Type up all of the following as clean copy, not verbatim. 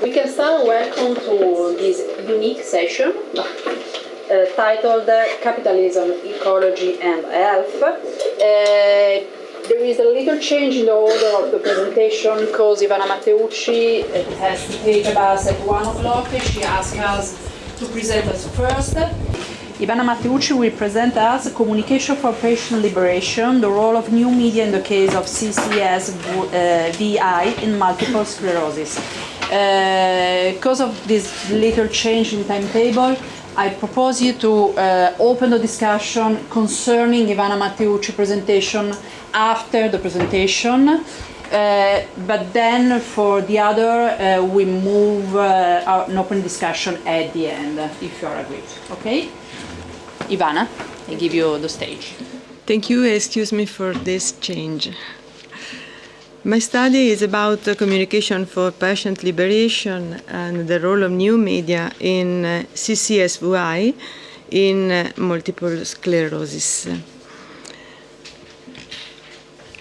We can start. Welcome to this unique session titled Capitalism, Ecology and Health. There is a little change in the order of the presentation because Ivana Matteucci has to take a bus at 1 o'clock. She asked us to present us first. Ivana Matteucci will present us Communication for Patient Liberation, the role of new media in the case of CCSVI in multiple sclerosis. Because of this little change in timetable, I propose you to open the discussion concerning Ivana Matteucci presentation after the presentation, but then for the other we move an open discussion at the end, if you are agreed. Okay? Ivana, I give you the stage. Thank you. Excuse me for this change. My study is about communication for patient liberation and the role of new media in CCSVI in multiple sclerosis.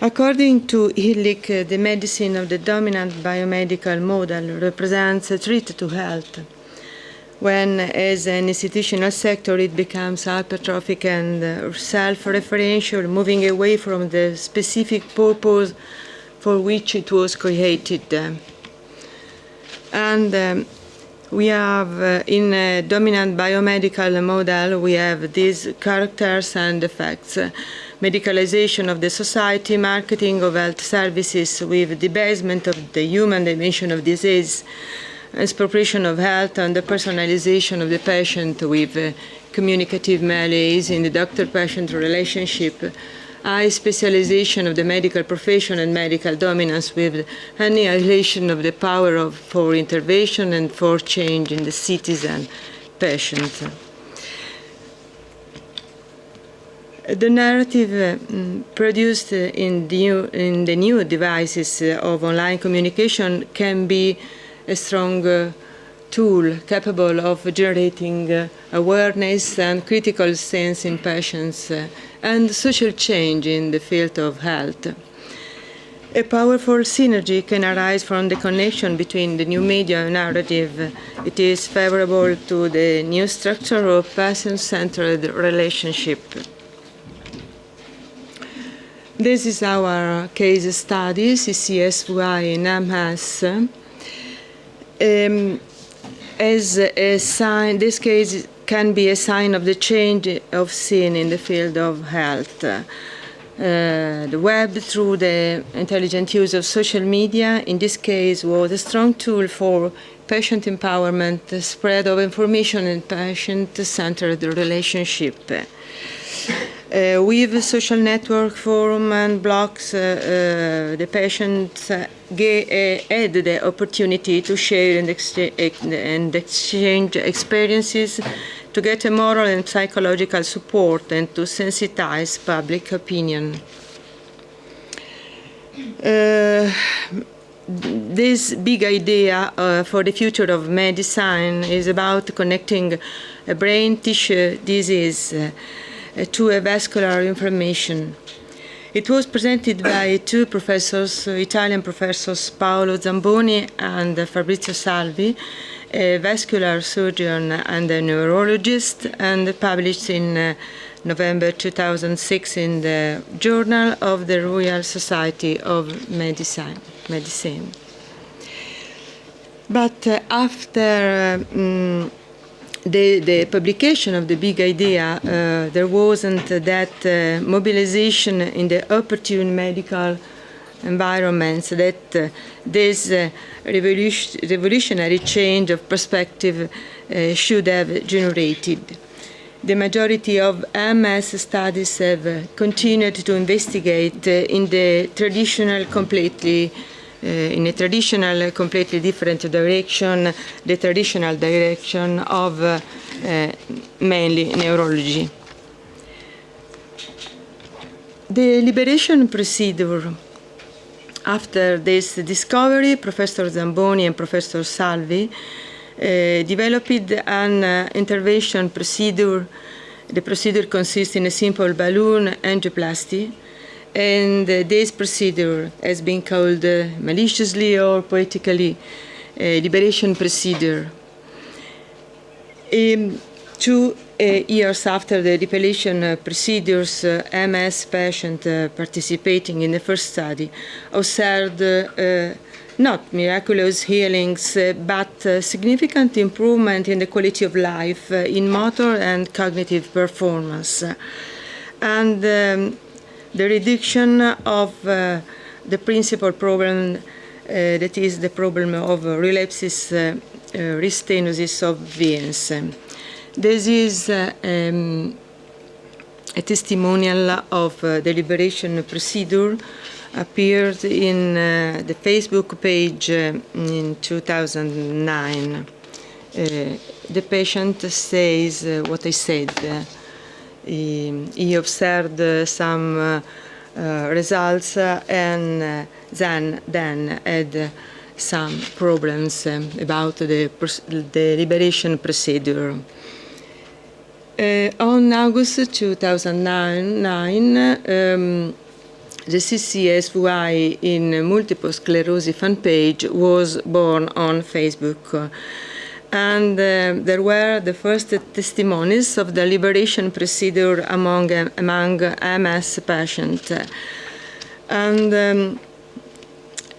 According to Illich, the medicine of the dominant biomedical model represents a threat to health, when as an institutional sector it becomes hypertrophic and self-referential, moving away from the specific purpose for which it was created. And we have, in a dominant biomedical model, we have these characters and effects. Medicalization of the society, marketing of health services with debasement of the human dimension of disease, expropriation of health, and the personalization of the patient with communicative malaise in the doctor-patient relationship, high specialization of the medical profession and medical dominance with annihilation of the power for intervention and for change in the citizen patient. The narrative produced in the new devices of online communication can be a strong tool capable of generating awareness and critical sense in patients and social change in the field of health. A powerful synergy can arise from the connection between the new media narrative. It is favorable to the new structure of patient-centered relationship. This is our case study, CCSVI in MS. As a sign, this case can be a sign of the change of scene in the field of health. The web, through the intelligent use of social media, in this case was a strong tool for patient empowerment, the spread of information and patient-centered relationship. With social network, forum, and blogs, the patients had the opportunity to share and exchange experiences, to get a moral and psychological support, and to sensitize public opinion. This big idea for the future of medicine is about connecting a brain tissue disease to a vascular inflammation. It was presented by two professors, Italian professors Paolo Zamboni and Fabrizio Salvi, a vascular surgeon and a neurologist, and published in November 2006 in the Journal of the Royal Society of Medicine. But after the publication of the big idea, there wasn't that mobilization in the opportune medical environments that this revolutionary change of perspective should have generated. The majority of MS studies have continued to investigate in a traditional, completely different direction, the traditional direction of mainly neurology. The liberation procedure. After this discovery, Professor Zamboni and Professor Salvi developed an intervention procedure. The procedure consists in a simple balloon angioplasty, and this procedure has been called maliciously or poetically liberation procedure. 2 years after the liberation procedures, MS patients participating in the first study observed not miraculous healings, but significant improvement in the quality of life, in motor and cognitive performance. And the reduction of the principal problem, that is the problem of relapses, restenosis of veins. This is a testimonial of the liberation procedure, appeared in the Facebook page in 2009. The patient says what I said. He observed some results and then had some problems about the liberation procedure. On August 2009, the CCSVI in multiple sclerosis fan page was born on Facebook. And there were the first testimonies of the liberation procedure among MS patients. And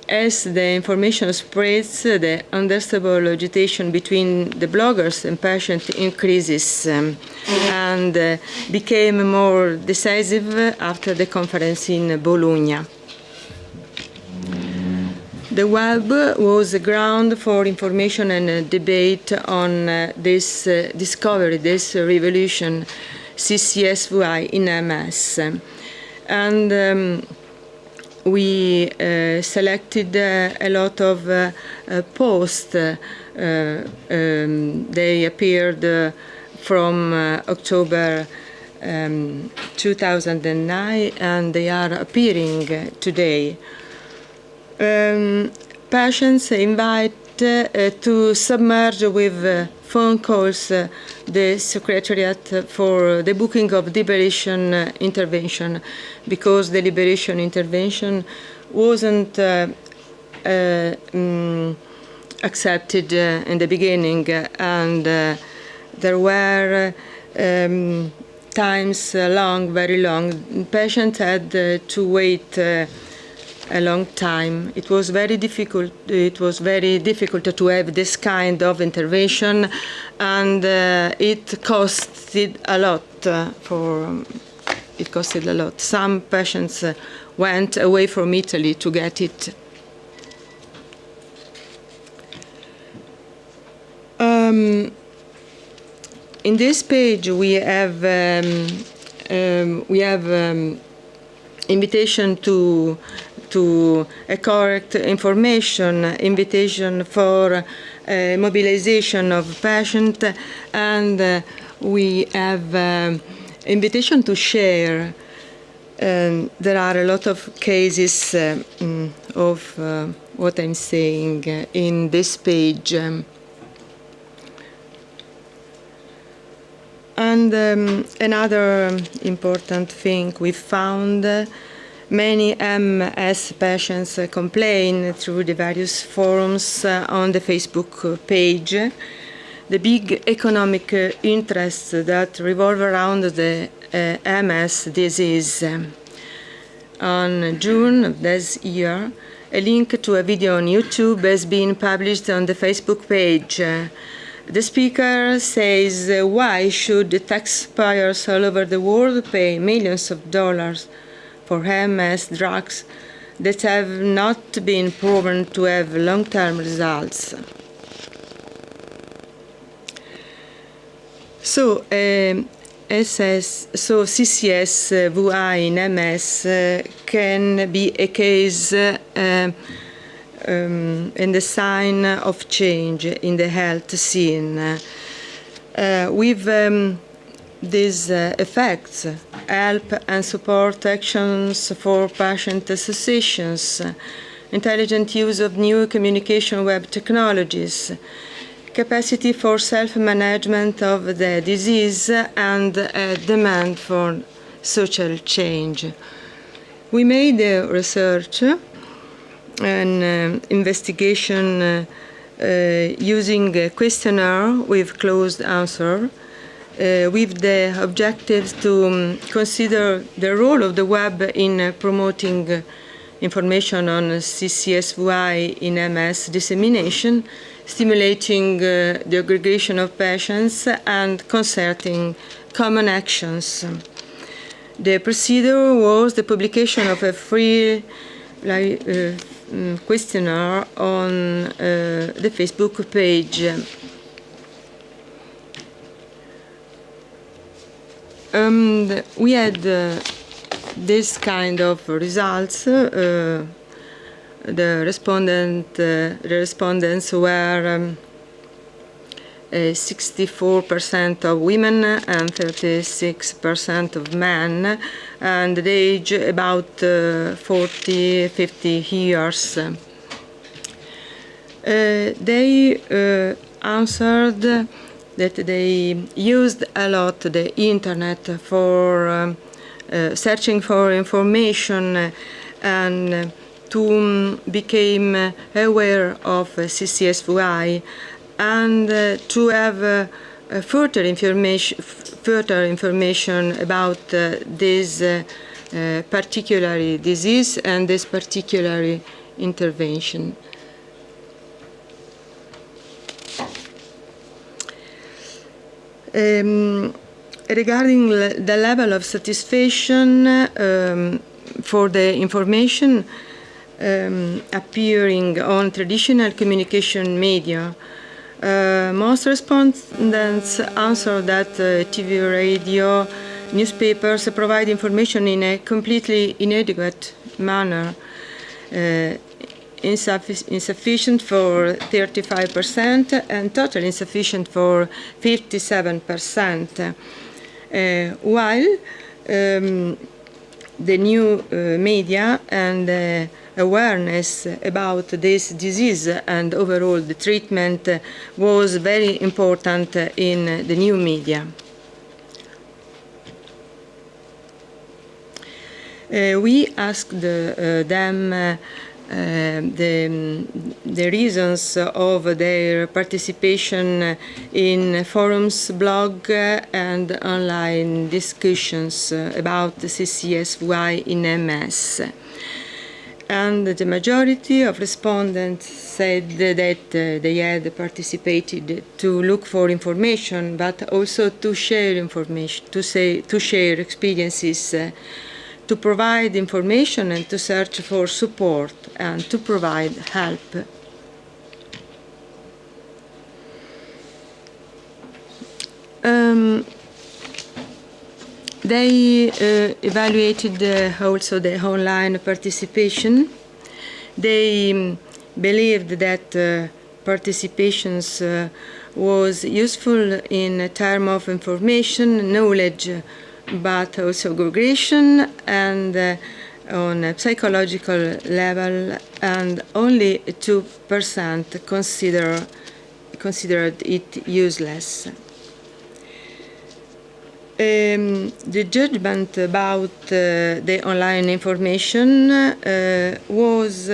as the information spreads, the understandable agitation between the bloggers and patients increases and became more decisive after the conference in Bologna. The web was a ground for information and debate on this discovery, this revolution, CCSVI in MS. And we selected a lot of posts. They appeared from October 2009, and they are appearing today. Patients invite to submerge with phone calls the Secretariat for the booking of liberation intervention, because the liberation intervention wasn't accepted in the beginning, and there were times long, very long. Patients had to wait a long time. It was very difficult. It was very difficult to have this kind of intervention, and it costed a lot. It costed a lot. Some patients went away from Italy to get it. In this page, we have invitation to a correct information, invitation for mobilization of patients, and we have invitation to share. There are a lot of cases of what I'm saying in this page. And another important thing we found, many MS patients complain through the various forums on the Facebook page. The big economic interests that revolve around the MS disease. On June of this year, a link to a video on YouTube has been published on the Facebook page. The speaker says, why should taxpayers all over the world pay millions of dollars for MS drugs that have not been proven to have long-term results? So, CCSVI in MS can be a case and the sign of change in the health scene. With these effects, help and support actions for patient associations, intelligent use of new communication web technologies, capacity for self-management of the disease, and a demand for social change. We made research and investigation using a questionnaire with closed answer, with the objective to consider the role of the web in promoting information on CCSVI in MS dissemination, stimulating the aggregation of patients, and concerting common actions. The procedure was the publication of a free questionnaire on the Facebook page. We had this kind of results. The respondents were 64% of women and 36% of men, and the age about 40-50 years. They answered that they used a lot the internet for searching for information and to become aware of CCSVI and to have further information about this particular disease and this particular intervention. Regarding the level of satisfaction for the information appearing on traditional communication media, most respondents answer that TV, radio, newspapers provide information in a completely inadequate manner, insufficient for 35% and totally insufficient for 57%, while the new media and awareness about this disease and overall the treatment was very important in the new media. We asked them the reasons of their participation in forums, blog, and online discussions about CCSVI in MS. And the majority of respondents said that they had participated to look for information, but also to share information, to share experiences, to provide information and to search for support and to provide help. They evaluated also the online participation. They believed that participations was useful in terms of information, knowledge, but also aggregation and on a psychological level, and only 2% considered it useless. The judgment about the online information was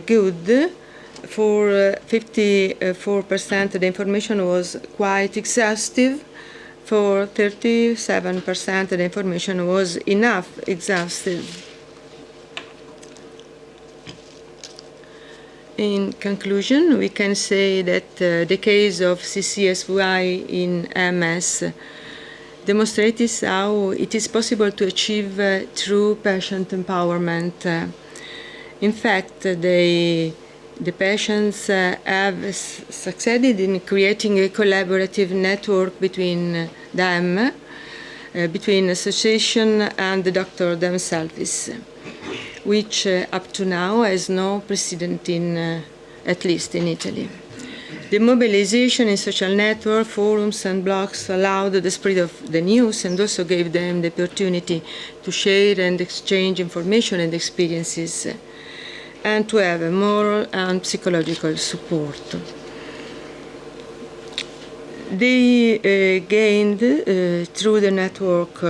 good. For 54%, the information was quite exhaustive. For 37%, the information was enough exhaustive. In conclusion, we can say that the case of CCSVI in MS demonstrates how it is possible to achieve true patient empowerment. In fact, the patients have succeeded in creating a collaborative network between them, between association and the doctor themselves, which up to now has no precedent at least in Italy. The mobilization in social network, forums and blogs allowed the spread of the news and also gave them the opportunity to share and exchange information and experiences, and to have a moral and psychological support. They gained, through the network,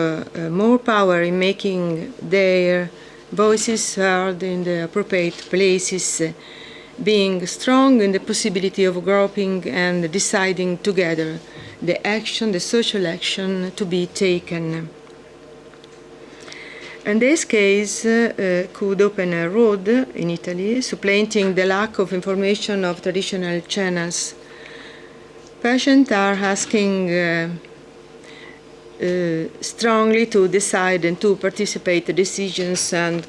more power in making their voices heard in the appropriate places being strong in the possibility of grouping and deciding together the action, the social action to be taken. And this case could open a road in Italy, supplanting the lack of information of traditional channels. Patients are asking strongly to decide and to participate in decisions and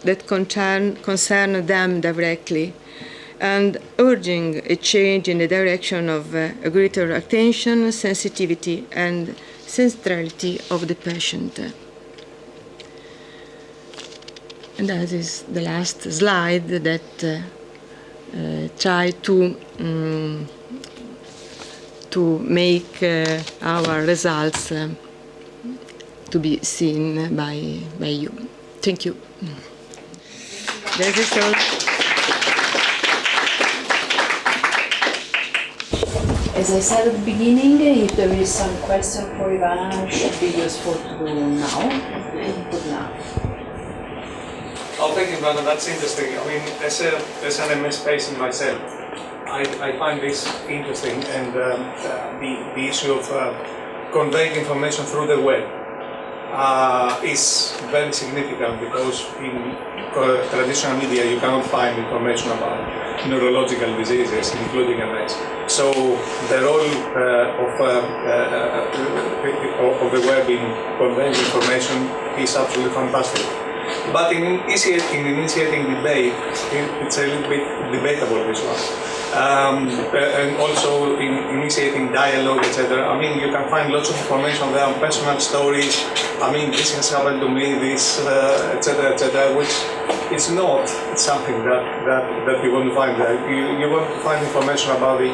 that concern them directly, and urging a change in the direction of a greater attention, sensitivity, and centrality of the patient. And that is the last slide that try to make our results to be seen by you. Thank you. That is all. As I said at the beginning, if there is some question for Ivana, it should be useful to do now. Good now. Oh, thank you, Ivana. That's interesting. I mean, as an MS patient myself, I find this interesting, and the issue of conveying information through the web is very significant, because in traditional media you cannot find information about neurological diseases, including MS. So the role of the web in conveying information is absolutely fantastic. But in initiating debate, it's a little bit debatable, this one. And also in initiating dialogue, etc. I mean, you can find lots of information there, personal stories. I mean, this has happened to me, this, etc., which is not something that you want to find there. You want to find information about the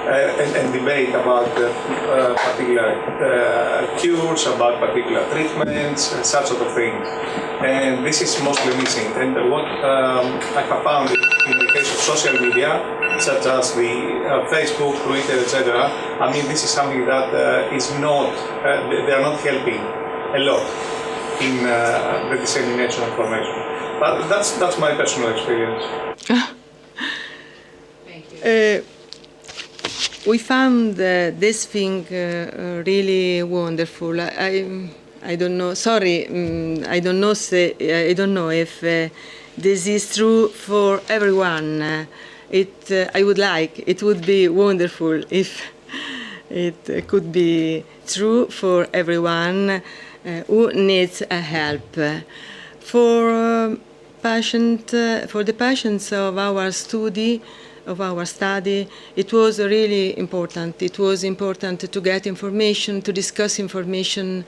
and debate about particular cures, about particular treatments, and such sort of things. And this is mostly missing. And what I have found in the case of social media, such as the Facebook, Twitter, etc., I mean, this is something that is not, they are not helping a lot in the dissemination of information. But that's my personal experience. Thank you. We found this thing really wonderful. I don't know. Sorry, I don't know. I don't know if this is true for everyone. I would like. It would be wonderful if it could be true for everyone who needs a help. For the patients of our study, it was really important. It was important to get information, to discuss information,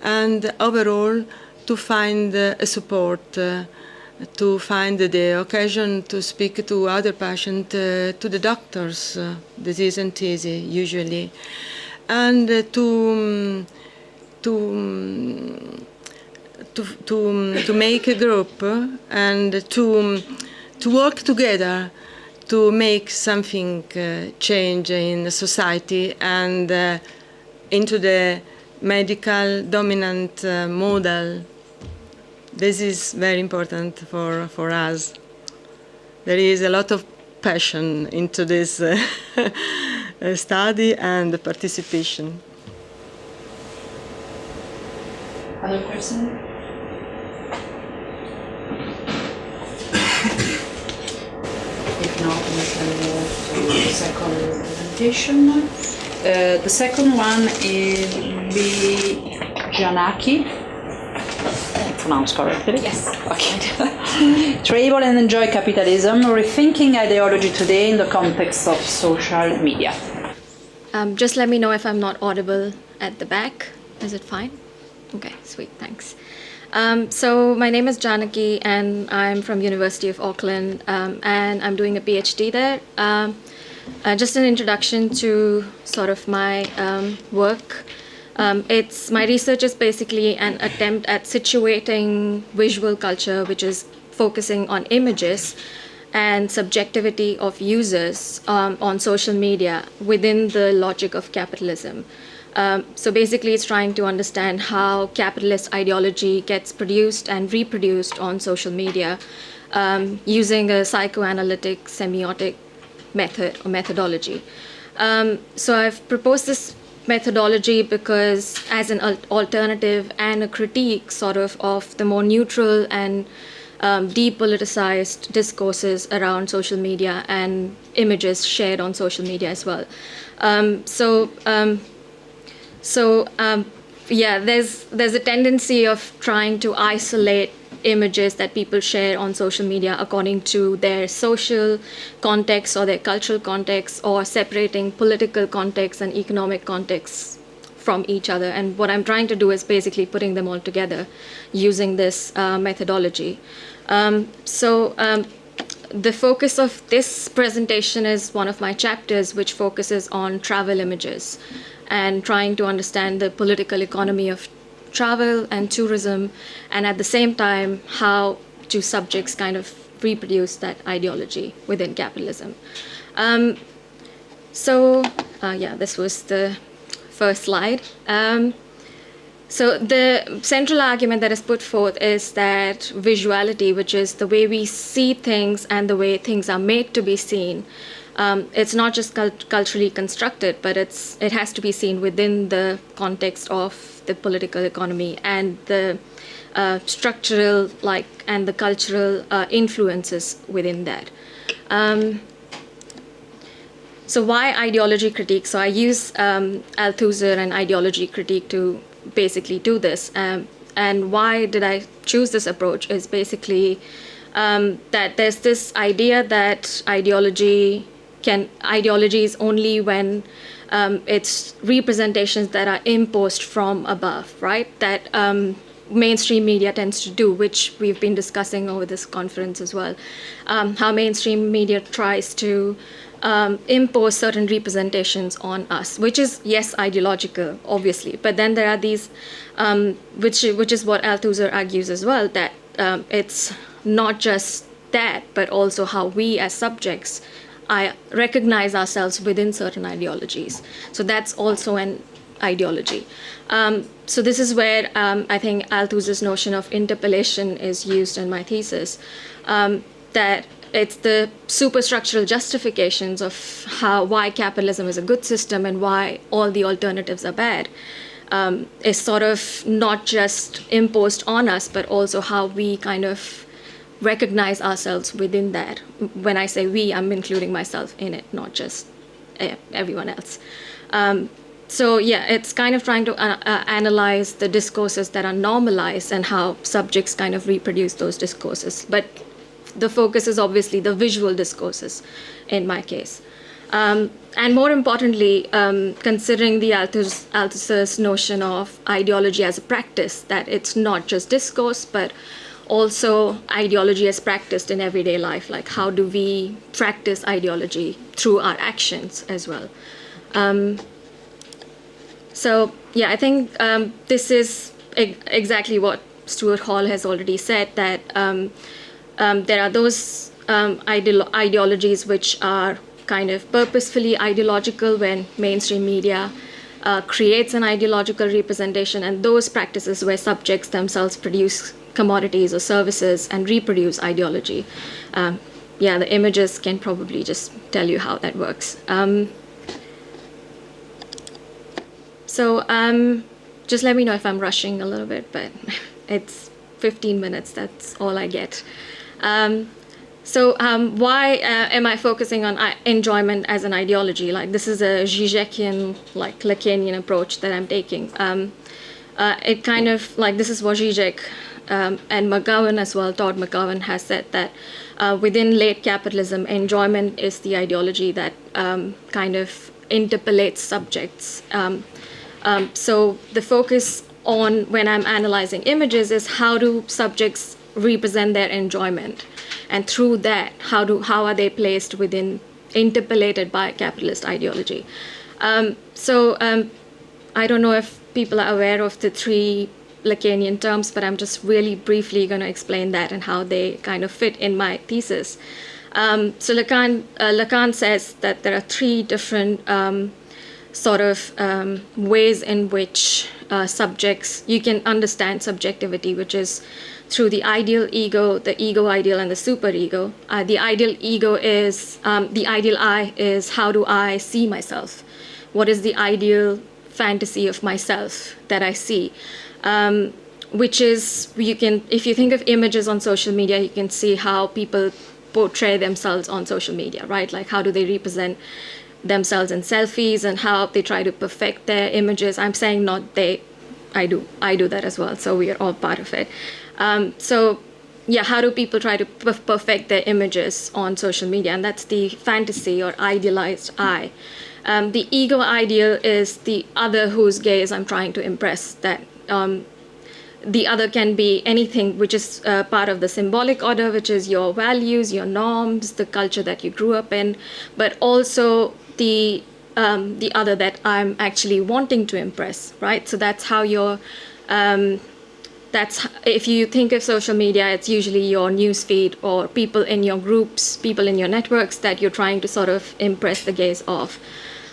and overall to find a support, to find the occasion to speak to other patients, to the doctors. This isn't easy usually, and to make a group and to work together to make something change in society and into the medical dominant model. This is very important for us. There is a lot of passion into this study and participation. Other question? If not, we can move to the second presentation. The second one is Janaki. Pronounced correctly? Yes. Okay. Travel and enjoy capitalism, rethinking ideology today in the context of social media. Just let me know if I'm not audible at the back. Is it fine? Okay, sweet, thanks. So my name is Janaki and I'm from University of Auckland and I'm doing a PhD there. Just an introduction to sort of my work. My research is basically an attempt at situating visual culture, which is focusing on images and subjectivity of users on social media within the logic of capitalism. So basically it's trying to understand how capitalist ideology gets produced and reproduced on social media using a psychoanalytic semiotic method or methodology. So I've proposed this methodology because as an alternative and a critique sort of the more neutral and depoliticized discourses around social media and images shared on social media as well. Yeah, there's a tendency of trying to isolate images that people share on social media according to their social context or their cultural context, or separating political context and economic context from each other. And what I'm trying to do is basically putting them all together using this methodology. The focus of this presentation is one of my chapters, which focuses on travel images and trying to understand the political economy of travel and tourism, and at the same time, how do subjects kind of reproduce that ideology within capitalism. Yeah, this was the first slide. So the central argument that is put forth is that visuality, which is the way we see things and the way things are made to be seen, it's not just culturally constructed, but it has to be seen within the context of the political economy and the structural and the cultural influences within that. So why ideology critique? So I use Althusser and ideology critique to basically do this. And why did I choose this approach is basically that there's this idea that ideology is only when it's representations that are imposed from above, right? That mainstream media tends to do, which we've been discussing over this conference as well. How mainstream media tries to impose certain representations on us, which is, yes, ideological, obviously. But then there are these, which is what Althusser argues as well, that it's not just that, but also how we as subjects recognize ourselves within certain ideologies. So that's also an ideology. So this is where I think Althusser's notion of interpellation is used in my thesis, that it's the superstructural justifications of why capitalism is a good system and why all the alternatives are bad, is sort of not just imposed on us, but also how we kind of recognize ourselves within that. When I say we, I'm including myself in it, not just everyone else. So yeah, it's kind of trying to analyze the discourses that are normalized and how subjects kind of reproduce those discourses. But the focus is obviously the visual discourses in my case. And more importantly, considering the Althusser's notion of ideology as a practice, that it's not just discourse, but also ideology as practiced in everyday life, like how do we practice ideology through our actions as well. So yeah, I think this is exactly what Stuart Hall has already said, that there are those ideologies which are kind of purposefully ideological when mainstream media creates an ideological representation, and those practices where subjects themselves produce commodities or services and reproduce ideology. Yeah, the images can probably just tell you how that works. Just let me know if I'm rushing a little bit, but it's 15 minutes, that's all I get. Why am I focusing on enjoyment as an ideology? Like, this is a Žižekian, like Lacanian approach that I'm taking. It kind of, like, this is what Žižek and McGowan as well, Todd McGowan has said that within late capitalism, enjoyment is the ideology that kind of interpellates subjects. So the focus on when I'm analyzing images is how do subjects represent their enjoyment, and through that, how are they placed within, interpellated by capitalist ideology. I don't know if people are aware of the three Lacanian terms, but I'm just really briefly going to explain that and how they kind of fit in my thesis. So Lacan says that there are three different ways in which subjects, you can understand subjectivity, which is through the ideal ego, the ego ideal, and the superego. The ideal ego is, the ideal I is, how do I see myself? What is the ideal fantasy of myself that I see? Which is, you can, if you think of images on social media, you can see how people portray themselves on social media, right? Like, how do they represent themselves in selfies and how they try to perfect their images. I'm saying not they, I do that as well. So we are all part of it. So yeah, how do people try to perfect their images on social media? And that's the fantasy or idealized I. The ego ideal is the other whose gaze I'm trying to impress. That the other can be anything which is part of the symbolic order, which is your values, your norms, the culture that you grew up in, but also the other that I'm actually wanting to impress, right? So that's how you're, that's, if you think of social media, it's usually your newsfeed or people in your groups, people in your networks that you're trying to sort of impress the gaze of.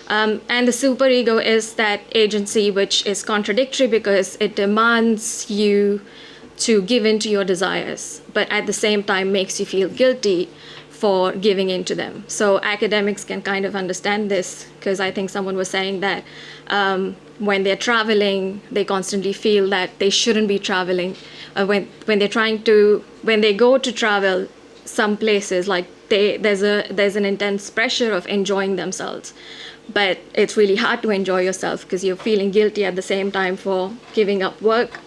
And the superego is that agency which is contradictory because it demands you to give in to your desires, but at the same time makes you feel guilty for giving in to them. So academics can kind of understand this, because I think someone was saying that when they're traveling, they constantly feel that they shouldn't be traveling. When they go to travel some places, like there's an intense pressure of enjoying themselves. But it's really hard to enjoy yourself because you're feeling guilty at the same time for giving up work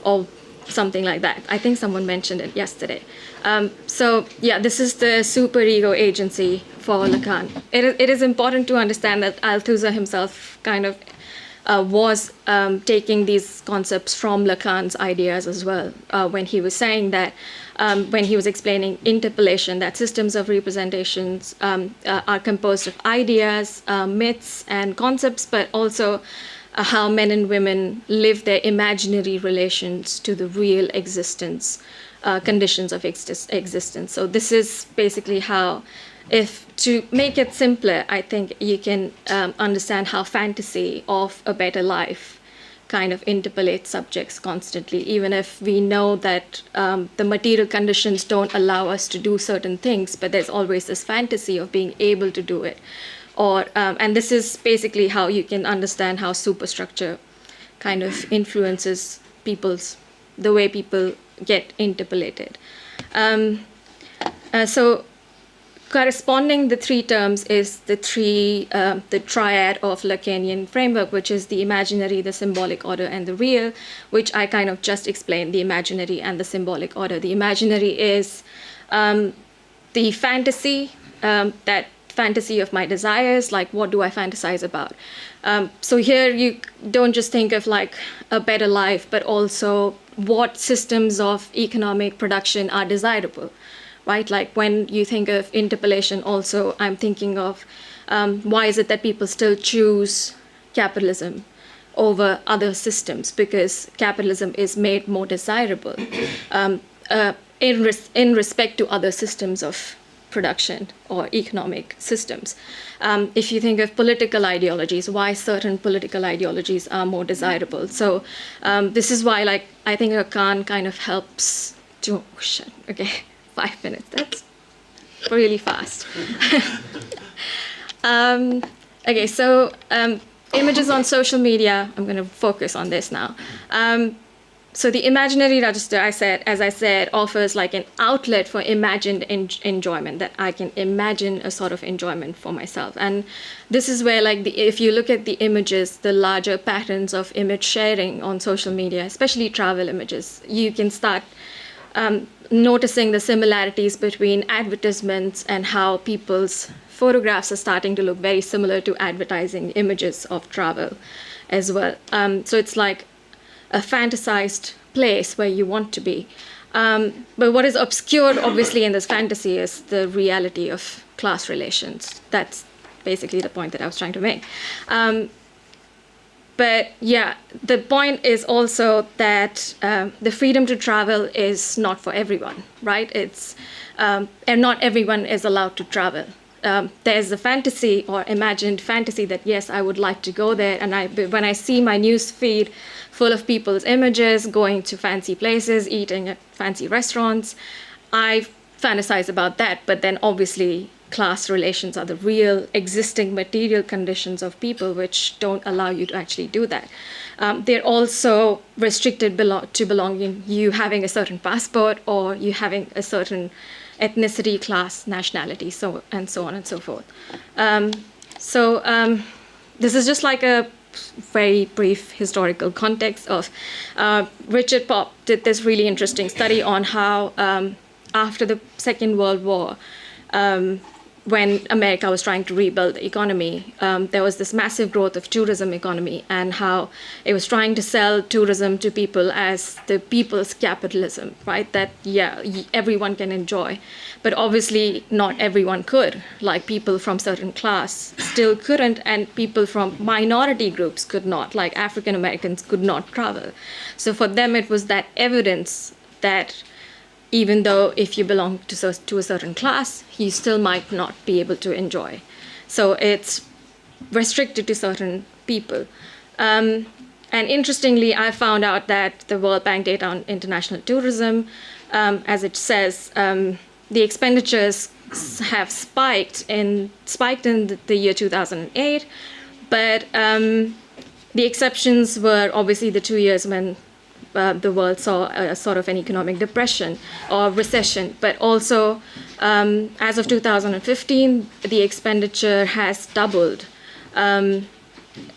or something like that. I think someone mentioned it yesterday. So yeah, this is the superego agency for Lacan. It is important to understand that Althusser himself kind of was taking these concepts from Lacan's ideas as well, when he was saying that, when he was explaining interpolation, that systems of representations are composed of ideas, myths, and concepts, but also how men and women live their imaginary relations to the real existence, conditions of existence. So this is basically how, if to make it simpler, I think you can understand how fantasy of a better life kind of interpolates subjects constantly, even if we know that the material conditions don't allow us to do certain things, but there's always this fantasy of being able to do it. Or and this is basically how you can understand how superstructure kind of influences the way people get interpolated. So corresponding the three terms is the triad of Lacanian framework, which is the imaginary, the symbolic order, and the real, which I kind of just explained, the imaginary and the symbolic order. The imaginary is the fantasy, that fantasy of my desires, like what do I fantasize about? So here you don't just think of like a better life, but also what systems of economic production are desirable, right? Like when you think of interpolation also, I'm thinking of why is it that people still choose capitalism over other systems? Because capitalism is made more desirable in respect to other systems of production or economic systems. If you think of political ideologies, why certain political ideologies are more desirable. So this is why, like, I think Lacan kind of helps to, 5 minutes, that's really fast. Okay, so images on social media, I'm gonna focus on this now. So the imaginary register, as I said, offers like an outlet for imagined enjoyment, that I can imagine a sort of enjoyment for myself. And this is where, like, if you look at the images, the larger patterns of image sharing on social media, especially travel images, you can start noticing the similarities between advertisements and how people's photographs are starting to look very similar to advertising images of travel as well. So it's like a fantasized place where you want to be. But what is obscured, obviously, in this fantasy is the reality of class relations. That's basically the point that I was trying to make. But yeah, the point is also that the freedom to travel is not for everyone, right? And not everyone is allowed to travel. there's a fantasy or imagined fantasy that, yes, I would like to go there. And when I see my news feed full of people's images, going to fancy places, eating at fancy restaurants, I fantasize about that. But then obviously class relations are the real existing material conditions of people which don't allow you to actually do that. They're also restricted to belonging, you having a certain passport or you having a certain ethnicity, class, nationality, and so on and so forth. This is just like a very brief historical context of Richard Popp did this really interesting study on how after the Second World War, when America was trying to rebuild the economy, there was this massive growth of tourism economy and how it was trying to sell tourism to people as the people's capitalism, right? That, yeah, everyone can enjoy. But obviously not everyone could. Like people from certain class still couldn't, and people from minority groups could not, like African Americans could not travel. So for them, it was that evidence that even though if you belong to a certain class, you still might not be able to enjoy. So it's restricted to certain people. And interestingly, I found out that the World Bank data on international tourism, as it says, the expenditures have spiked in the year 2008, but the exceptions were obviously the 2 years when the world saw a sort of an economic depression or recession, but also as of 2015, the expenditure has doubled,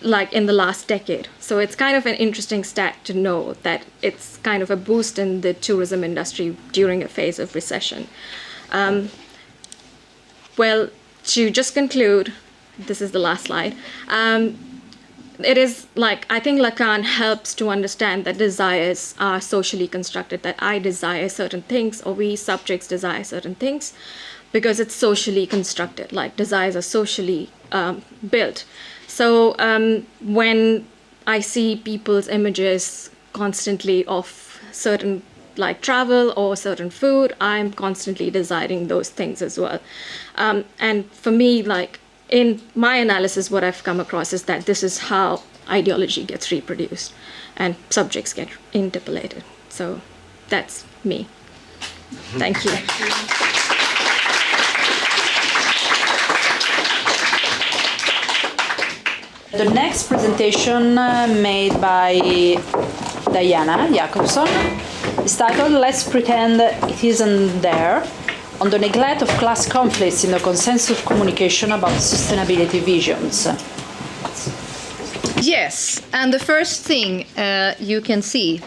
like in the last decade. So it's kind of an interesting stat to know that it's kind of a boost in the tourism industry during a phase of recession. Well, to just conclude, this is the last slide. It is like, I think Lacan helps to understand that desires are socially constructed, that I desire certain things or we subjects desire certain things because it's socially constructed, like desires are socially built. So when I see people's images constantly of certain like travel or certain food, I'm constantly desiring those things as well. And for me, like, in my analysis, what I've come across is that this is how ideology gets reproduced and subjects get interpolated. So that's me. Thank you. The next presentation made by Diana Jacobsson is titled "Let's Pretend It Isn't There," on the neglect of class conflicts in the consensus communication about sustainability visions. Yes, and the first thing you can see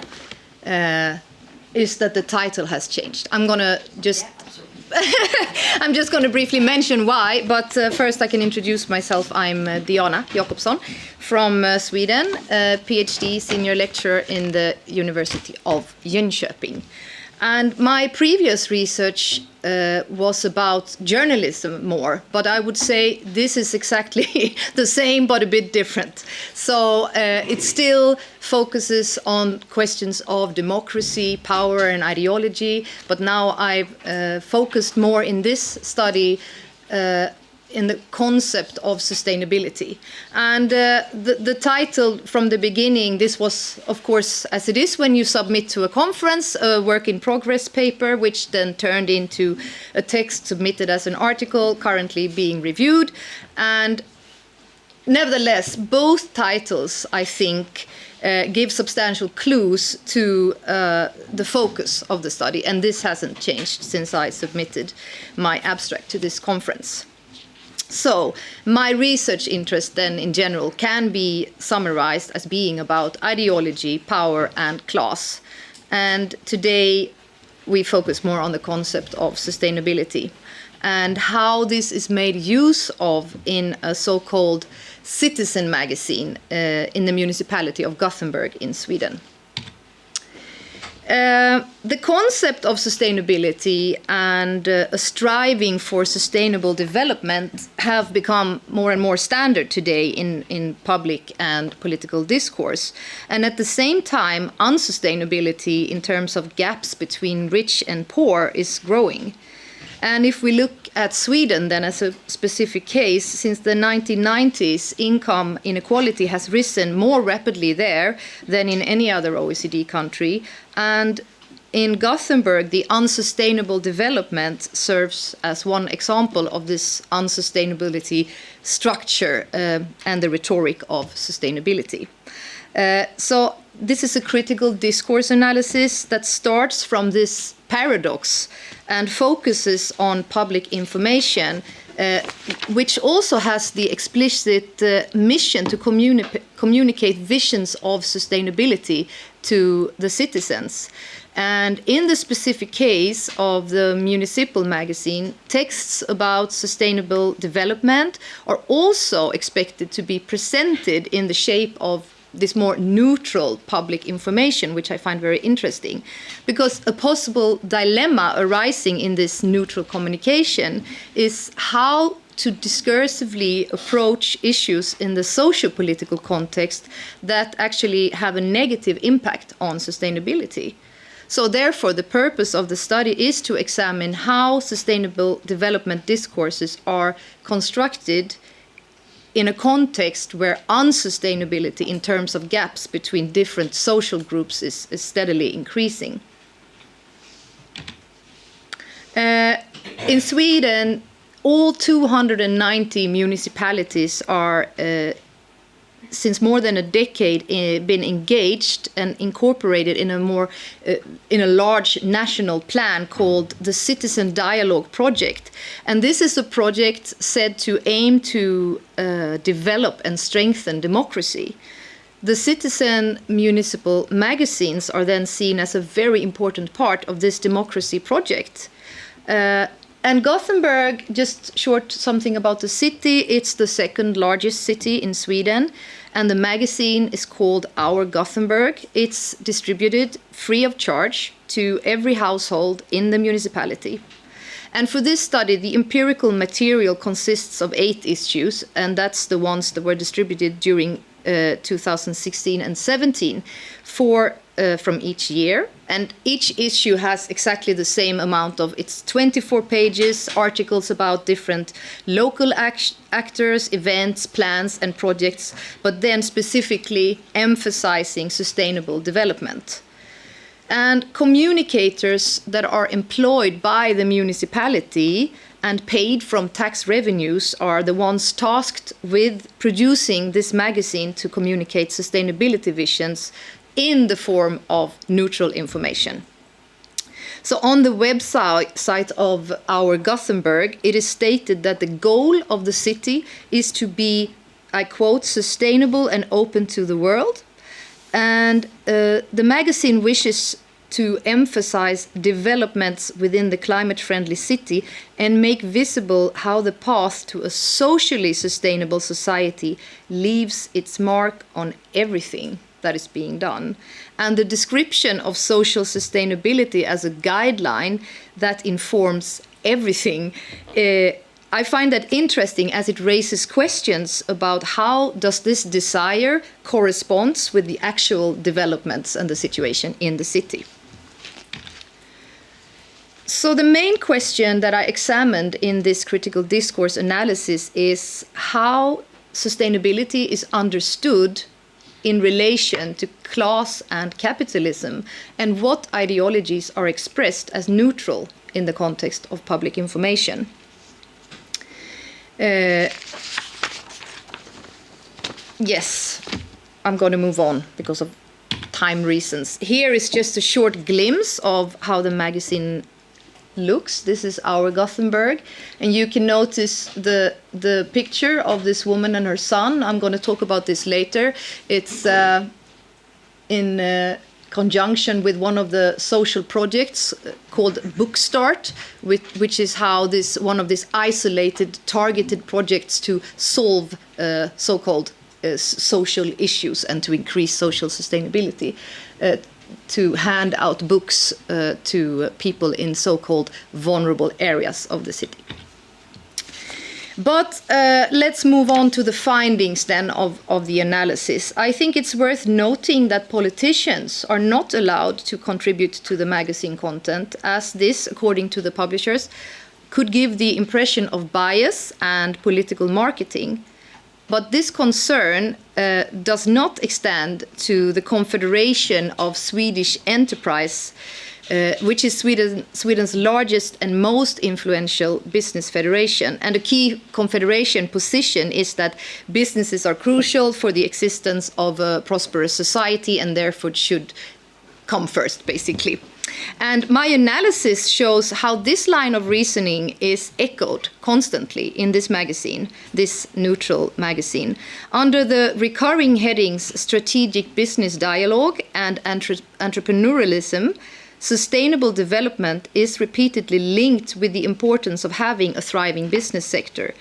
is that the title has changed. I'm just going to briefly mention why, but first I can introduce myself. I'm Diana Jacobsson from Sweden, PhD senior lecturer in the University of Jönköping. And my previous research was about journalism more, but I would say this is exactly the same but a bit different. So it still focuses on questions of democracy, power and ideology, but now I've focused more in this study in the concept of sustainability. And the title from the beginning, this was, of course, as it is when you submit to a conference, a work in progress paper, which then turned into a text submitted as an article currently being reviewed. And nevertheless, both titles, I think, give substantial clues to the focus of the study. And this hasn't changed since I submitted my abstract to this conference. So my research interest then in general can be summarized as being about ideology, power and class. And today we focus more on the concept of sustainability and how this is made use of in a so-called citizen magazine in the municipality of Gothenburg in Sweden. The concept of sustainability and a striving for sustainable development have become more and more standard today in public and political discourse. And at the same time, unsustainability in terms of gaps between rich and poor is growing. And if we look at Sweden then as a specific case, since the 1990s, income inequality has risen more rapidly there than in any other OECD country. And in Gothenburg, the unsustainable development serves as one example of this unsustainability structure and the rhetoric of sustainability. So this is a critical discourse analysis that starts from this paradox and focuses on public information, which also has the explicit mission to communicate visions of sustainability to the citizens. And in the specific case of the Municipal magazine, texts about sustainable development are also expected to be presented in the shape of this more neutral public information, which I find very interesting, because a possible dilemma arising in this neutral communication is how to discursively approach issues in the socio-political context that actually have a negative impact on sustainability. So therefore, the purpose of the study is to examine how sustainable development discourses are constructed in a context where unsustainability in terms of gaps between different social groups is steadily increasing. In Sweden, all 290 municipalities are since more than a decade been engaged and incorporated in a large national plan called the Citizen Dialogue Project. And this is a project said to aim to develop and strengthen democracy. The citizen municipal magazines are then seen as a very important part of this democracy project. And Gothenburg, just short something about the city, it's the second largest city in Sweden, and the magazine is called Our Gothenburg. It's distributed free of charge to every household in the municipality. And for this study, the empirical material consists of 8 issues, and that's the ones that were distributed during 2016 and 17 from each year. And each issue has exactly the same amount of, it's 24 pages, articles about different local actors, events, plans and projects, but then specifically emphasizing sustainable development. And communicators that are employed by the municipality and paid from tax revenues are the ones tasked with producing this magazine to communicate sustainability visions in the form of neutral information. So on the website of Our Gothenburg, it is stated that the goal of the city is to be, I quote, sustainable and open to the world. And the magazine wishes to emphasize developments within the climate-friendly city and make visible how the path to a socially sustainable society leaves its mark on everything that is being done. And the description of social sustainability as a guideline that informs everything, I find that interesting as it raises questions about how does this desire corresponds with the actual developments and the situation in the city. So the main question that I examined in this critical discourse analysis is how sustainability is understood in relation to class and capitalism, and what ideologies are expressed as neutral in the context of public information. Yes, I'm going to move on because of time reasons. Here is just a short glimpse of how the magazine looks. This is Our Gothenburg, and you can notice the picture of this woman and her son. I'm going to talk about this later. It's in conjunction with one of the social projects called Bookstart, which is how one of these isolated, targeted projects to solve so-called social issues and to increase social sustainability, to hand out books to people in so-called vulnerable areas of the city. But let's move on to the findings then of the analysis. I think it's worth noting that politicians are not allowed to contribute to the magazine content, as this, according to the publishers, could give the impression of bias and political marketing. But this concern does not extend to the Confederation of Swedish Enterprise, which is Sweden's largest and most influential business federation. And a key confederation position is that businesses are crucial for the existence of a prosperous society and therefore should come first, basically. And my analysis shows how this line of reasoning is echoed constantly in this magazine, this neutral magazine, under the recurring headings Strategic Business Dialogue and Entrepreneurialism. Sustainable development is repeatedly linked with the importance of having a thriving business sector.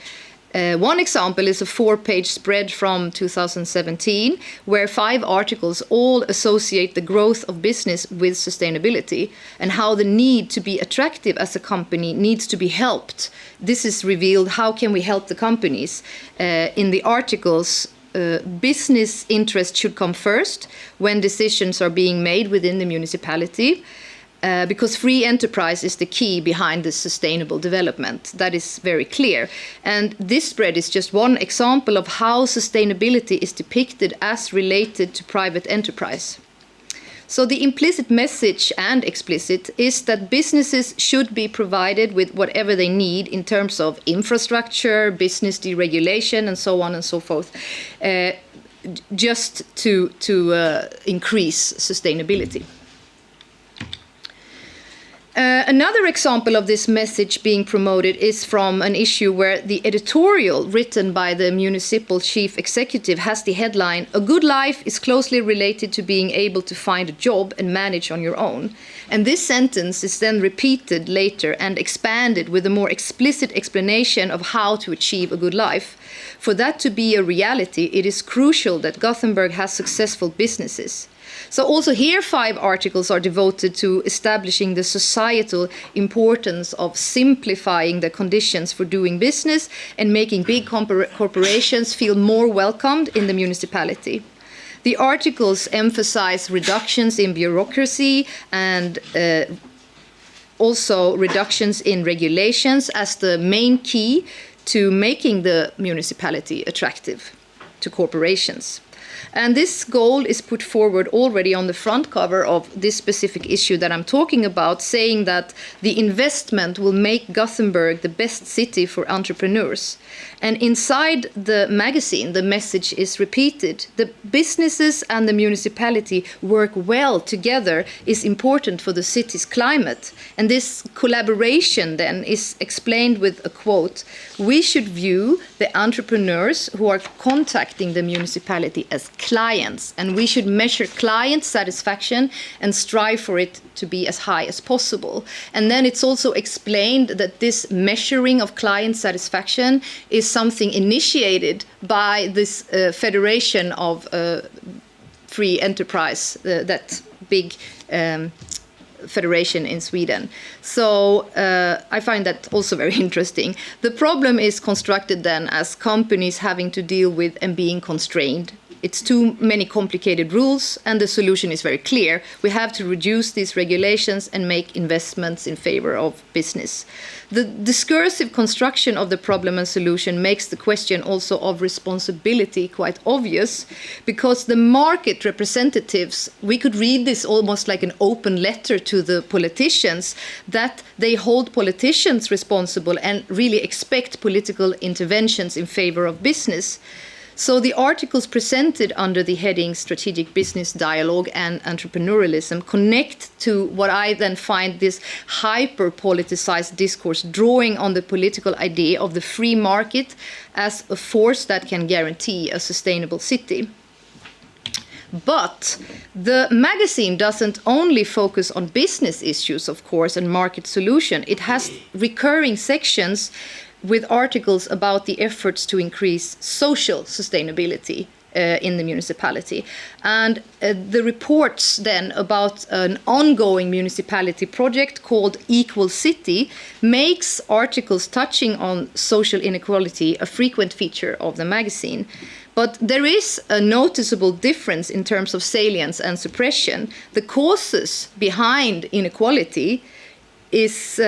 One example is a 4-page spread from 2017, where 5 articles all associate the growth of business with sustainability and how the need to be attractive as a company needs to be helped. This is revealed. How can we help the companies? In the articles, business interest should come first when decisions are being made within the municipality. Because free enterprise is the key behind this sustainable development. That is very clear. And this spread is just one example of how sustainability is depicted as related to private enterprise. So the implicit message and explicit is that businesses should be provided with whatever they need in terms of infrastructure, business deregulation, and so on and so forth, just to increase sustainability. Another example of this message being promoted is from an issue where the editorial written by the Municipal chief executive has the headline, "A good life is closely related to being able to find a job and manage on your own." And this sentence is then repeated later and expanded with a more explicit explanation of how to achieve a good life. For that to be a reality, it is crucial that Gothenburg has successful businesses. So also here 5 articles are devoted to establishing the societal importance of simplifying the conditions for doing business and making big corporations feel more welcomed in the municipality. The articles emphasize reductions in bureaucracy and also reductions in regulations as the main key to making the municipality attractive to corporations. And this goal is put forward already on the front cover of this specific issue that I'm talking about, saying that the investment will make Gothenburg the best city for entrepreneurs. And inside the magazine, the message is repeated. The businesses and the municipality work well together is important for the city's climate. And this collaboration then is explained with a quote, "We should view the entrepreneurs who are contacting the municipality as clients, and we should measure client satisfaction and strive for it to be as high as possible." And then it's also explained that this measuring of client satisfaction is something initiated by this federation of free enterprise, that big federation in Sweden. So I find that also very interesting. The problem is constructed then as companies having to deal with and being constrained. It's too many complicated rules, and the solution is very clear. We have to reduce these regulations and make investments in favor of business. The discursive construction of the problem and solution makes the question also of responsibility quite obvious, because the market representatives, we could read this almost like an open letter to the politicians, that they hold politicians responsible and really expect political interventions in favor of business. So the articles presented under the heading Strategic Business Dialogue and Entrepreneurialism connect to what I then find this hyper-politicized discourse, drawing on the political idea of the free market as a force that can guarantee a sustainable city. But the magazine doesn't only focus on business issues, of course, and market solution. It has recurring sections with articles about the efforts to increase social sustainability in the municipality. And the reports then about an ongoing municipality project called Equal City makes articles touching on social inequality a frequent feature of the magazine. But there is a noticeable difference in terms of salience and suppression. The causes behind inequality is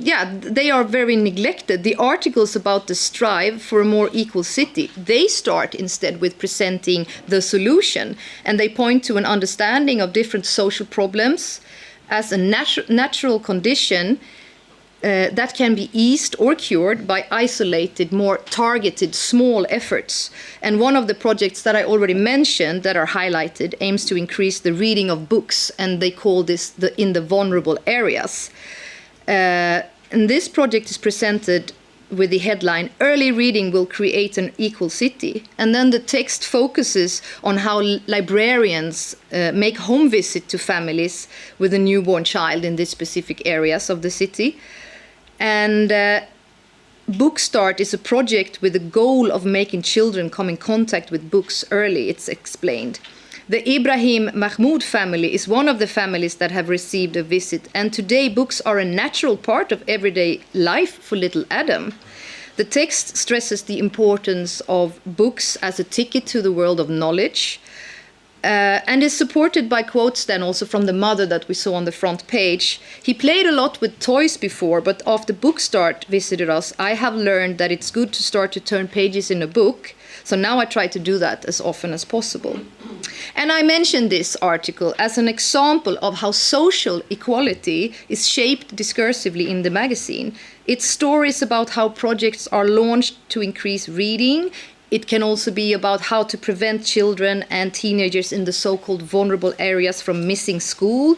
they are very neglected. The articles about the strive for a more equal city, they start instead with presenting the solution, and they point to an understanding of different social problems as a natural condition that can be eased or cured by isolated, more targeted, small efforts. And one of the projects that I already mentioned that are highlighted aims to increase the reading of books, and they call this in the vulnerable areas. And this project is presented with the headline, Early Reading Will Create an Equal City. And then the text focuses on how librarians make home visit to families with a newborn child in these specific areas of the city. And Bookstart is a project with the goal of making children come in contact with books early, it's explained. The Ibrahim Mahmoud family is one of the families that have received a visit, and today books are a natural part of everyday life for little Adam. The text stresses the importance of books as a ticket to the world of knowledge, and is supported by quotes then also from the mother that we saw on the front page. He played a lot with toys before, but after Bookstart visited us, I have learned that it's good to start to turn pages in a book. So now I try to do that as often as possible. And I mentioned this article as an example of how social equality is shaped discursively in the magazine. It's stories about how projects are launched to increase reading. It can also be about how to prevent children and teenagers in the so-called vulnerable areas from missing school,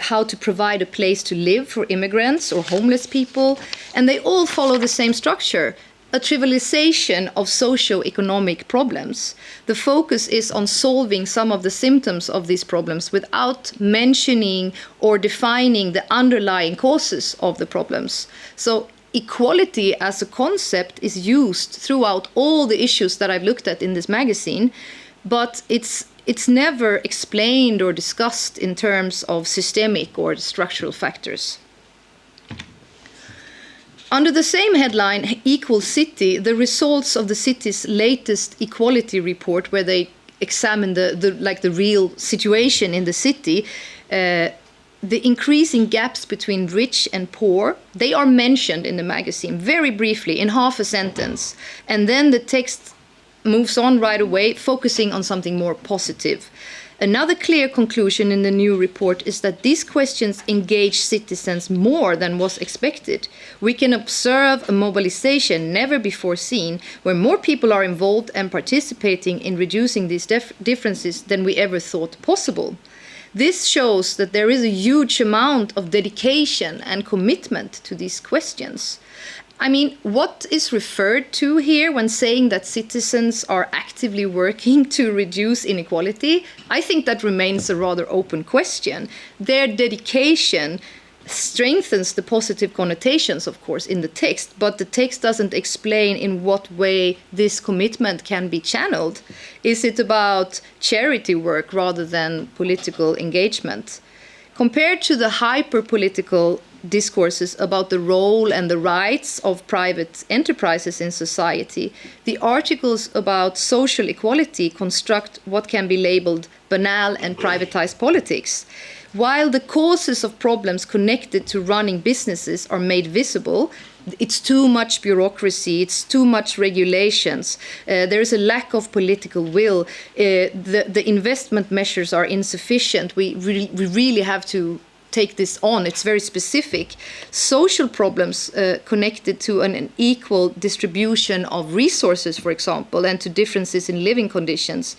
how to provide a place to live for immigrants or homeless people. And they all follow the same structure. A trivialization of socio-economic problems. The focus is on solving some of the symptoms of these problems without mentioning or defining the underlying causes of the problems. So equality as a concept is used throughout all the issues that I've looked at in this magazine, but it's never explained or discussed in terms of systemic or structural factors. Under the same headline, Equal City, the results of the city's latest equality report, where they examine the real situation in the city, the increasing gaps between rich and poor, they are mentioned in the magazine very briefly in half a sentence. And then the text moves on right away, focusing on something more positive. Another clear conclusion in the new report is that these questions engage citizens more than was expected. We can observe a mobilization never before seen, where more people are involved and participating in reducing these differences than we ever thought possible. This shows that there is a huge amount of dedication and commitment to these questions. I mean, what is referred to here when saying that citizens are actively working to reduce inequality? I think that remains a rather open question. Their dedication strengthens the positive connotations, of course, in the text, but the text doesn't explain in what way this commitment can be channeled. Is it about charity work rather than political engagement? Compared to the hyper-political discourses about the role and the rights of private enterprises in society, the articles about social equality construct what can be labeled banal and privatized politics. While the causes of problems connected to running businesses are made visible, it's too much bureaucracy, it's too much regulations, there is a lack of political will, the investment measures are insufficient, we really have to take this on, it's very specific. Social problems connected to an equal distribution of resources, for example, and to differences in living conditions,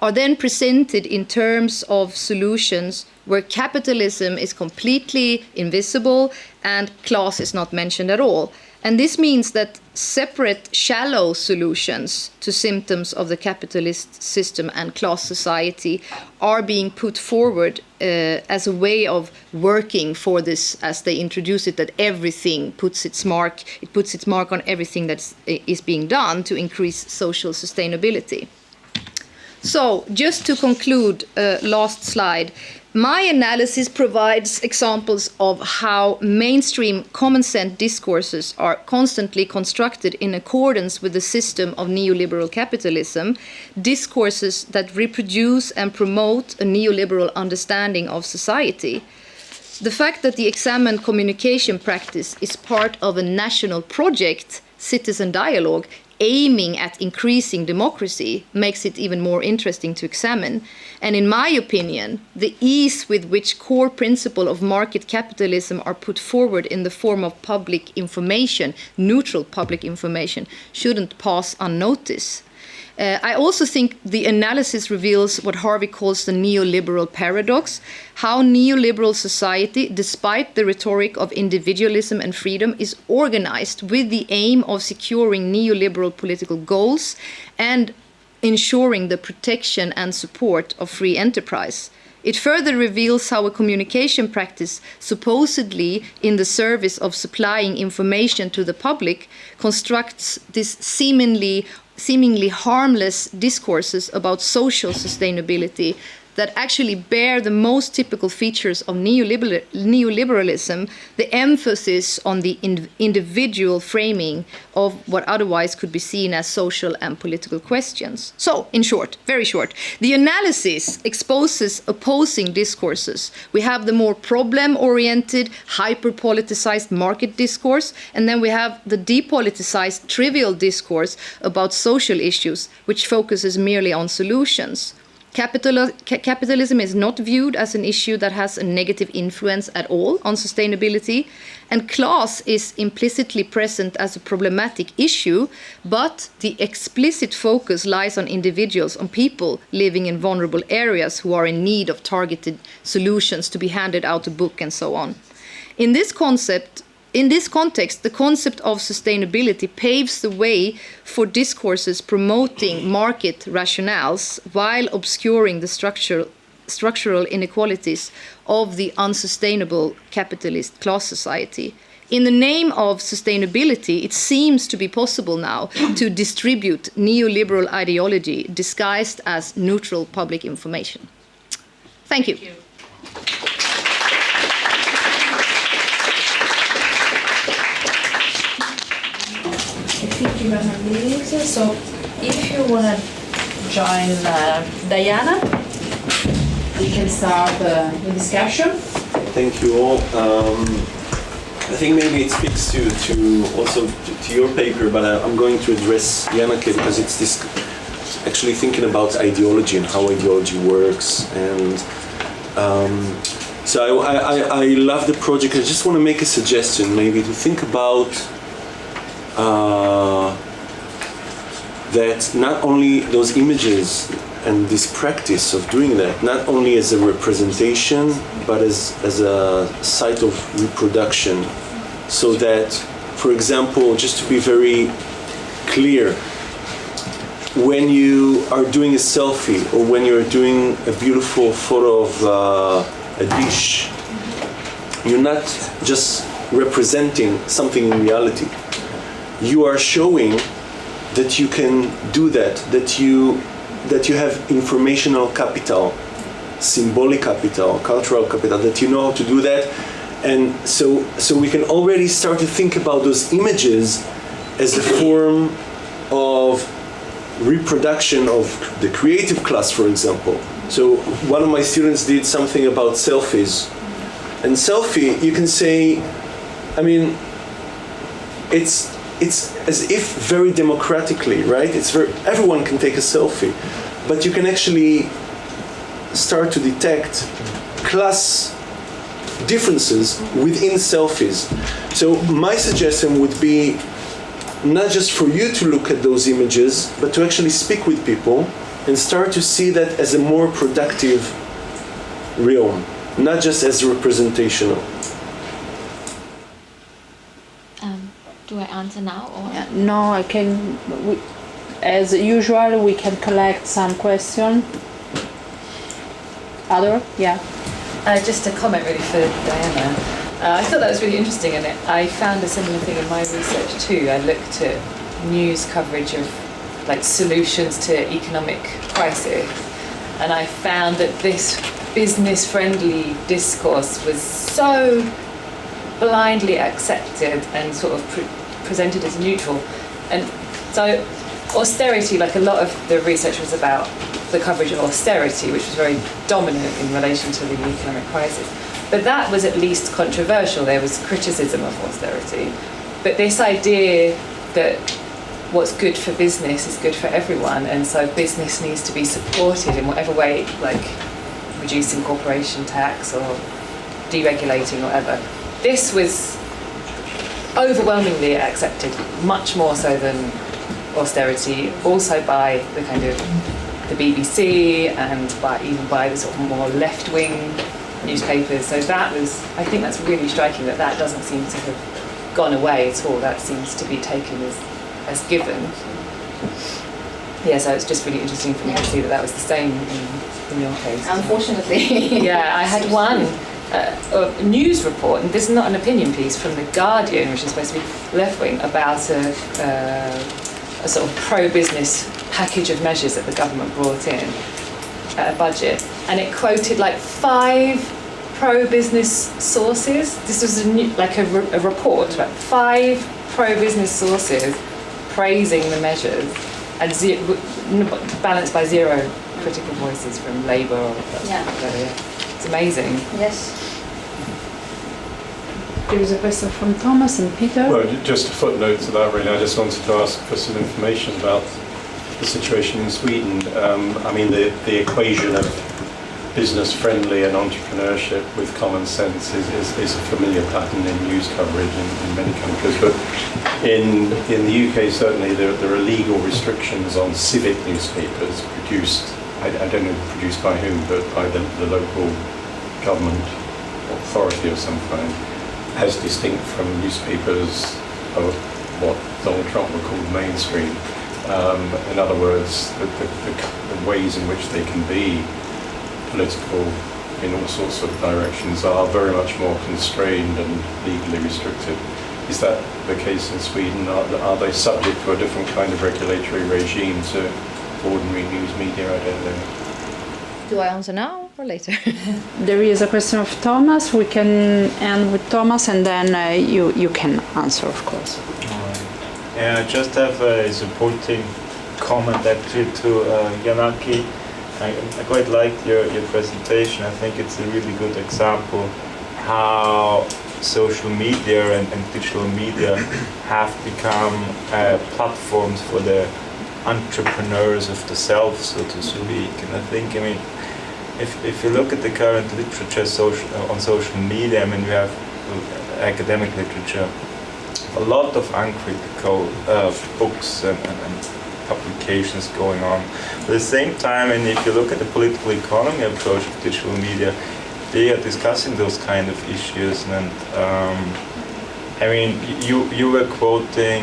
are then presented in terms of solutions where capitalism is completely invisible and class is not mentioned at all. And this means that separate, shallow solutions to symptoms of the capitalist system and class society are being put forward as a way of working for this, as they introduce it, that everything puts its mark on everything that is being done to increase social sustainability. So, just to conclude, last slide, my analysis provides examples of how mainstream common sense discourses are constantly constructed in accordance with the system of neoliberal capitalism, discourses that reproduce and promote a neoliberal understanding of society. The fact that the examined communication practice is part of a national project, citizen dialogue, aiming at increasing democracy makes it even more interesting to examine. And in my opinion, the ease with which core principles of market capitalism are put forward in the form of public information, neutral public information, shouldn't pass unnoticed. I also think the analysis reveals what Harvey calls the neoliberal paradox, how neoliberal society, despite the rhetoric of individualism and freedom, is organized with the aim of securing neoliberal political goals and ensuring the protection and support of free enterprise. It further reveals how a communication practice supposedly in the service of supplying information to the public constructs this seemingly harmless discourses about social sustainability that actually bear the most typical features of neoliberalism, the emphasis on the individual framing of what otherwise could be seen as social and political questions. So, in short, very short, the analysis exposes opposing discourses. We have the more problem-oriented, hyper-politicized market discourse, and then we have the depoliticized, trivial discourse about social issues, which focuses merely on solutions. Capitalism is not viewed as an issue that has a negative influence at all on sustainability, and class is implicitly present as a problematic issue, but the explicit focus lies on individuals, on people living in vulnerable areas who are in need of targeted solutions to be handed out a book and so on. In this context, the concept of sustainability paves the way for discourses promoting market rationales while obscuring the structural inequalities of the unsustainable capitalist class society. In the name of sustainability, it seems to be possible now to distribute neoliberal ideology disguised as neutral public information. Thank you. I think you have meetings, so if you want to join Diana, we can start the discussion. Thank you all. I think maybe it speaks to your paper, but I'm going to address Janaki because it's this actually thinking about ideology and how ideology works. And so I love the project. I just want to make a suggestion, maybe to think about that not only those images and this practice of doing that, not only as a representation, but as a site of reproduction. So that, for example, just to be very clear, when you are doing a selfie or when you're doing a beautiful photo of a dish, you're not just representing something in reality. You are showing that you can do that you have informational capital, symbolic capital, cultural capital, that you know how to do that. And so we can already start to think about those images as a form of reproduction of the creative class, for example. So one of my students did something about selfies. And selfie, you can say, I mean, it's as if very democratically, right? Everyone can take a selfie, but you can actually start to detect class differences within selfies. So my suggestion would be not just for you to look at those images, but to actually speak with people and start to see that as a more productive realm, not just as representational. Do I answer now? Or? Yeah, no, I can. As usual, we can collect some questions. Other? Yeah. Just a comment really for Diana. I thought that was really interesting, and I found a similar thing in my research too. I looked at news coverage of like solutions to economic crisis, and I found that this business-friendly discourse was so blindly accepted and sort of presented as neutral. And so austerity, like a lot of the research was about the coverage of austerity, which was very dominant in relation to the economic crisis. But that was at least controversial. There was criticism of austerity. But this idea that what's good for business is good for everyone, and so business needs to be supported in whatever way, like reducing corporation tax or deregulating or whatever. This was overwhelmingly accepted, much more so than austerity, also by the kind of the BBC and even by the sort of more left-wing newspapers. So that was, I think that's really striking that doesn't seem to have gone away at all. That seems to be taken as given. Yeah, so it's just really interesting for me to see that was the same in your case. Unfortunately. Yeah, I had one news report, and this is not an opinion piece, from The Guardian, which is supposed to be left-wing, about a sort of pro-business package of measures that the government brought in at a budget, and it quoted like 5 pro-business sources. This was a report about 5 pro-business sources praising the measures, and balanced by 0 critical voices from Labour or whatever. It's amazing. Yes. There is a question from Thomas and Peter. Well, just a footnote to that, really. I just wanted to ask for some information about the situation in Sweden. I mean, the equation of business-friendly and entrepreneurship with common sense is a familiar pattern in news coverage in many countries. But in the UK, certainly, there are legal restrictions on civic newspapers produced, I don't know produced by whom, but by the local government authority of some kind, as distinct from newspapers of what Donald Trump would call mainstream. In other words, the ways in which they can be political in all sorts of directions are very much more constrained and legally restricted. Is that the case in Sweden? Are they subject to a different kind of regulatory regime to ordinary news media? I don't know. Do I answer now or later? There is a question of Thomas. We can end with Thomas, and then you can answer, of course. Yeah, I just have a supporting comment actually to Janaki. I quite liked your presentation. I think it's a really good example how social media and digital media have become platforms for the entrepreneurs of the self, so to speak. And I think, if you look at the current literature on social media, we have academic literature, a lot of uncritical books and publications going on. At the same time, and if you look at the political economy approach of digital media, they are discussing those kind of issues. And you were quoting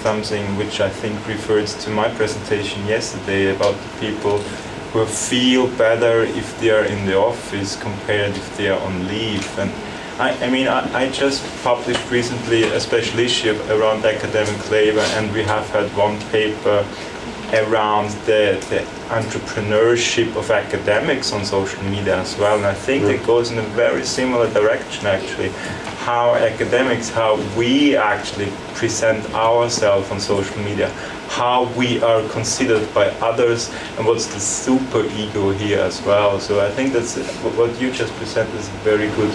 something which I think refers to my presentation yesterday about the people who feel better if they are in the office compared if they are on leave. And I just published recently a special issue around academic labor, and we have had one paper around the entrepreneurship of academics on social media as well. And I think it goes in a very similar direction, actually. How academics, how we actually present ourselves on social media, how we are considered by others, and what's the super ego here as well. So I think that's what you just presented is a very good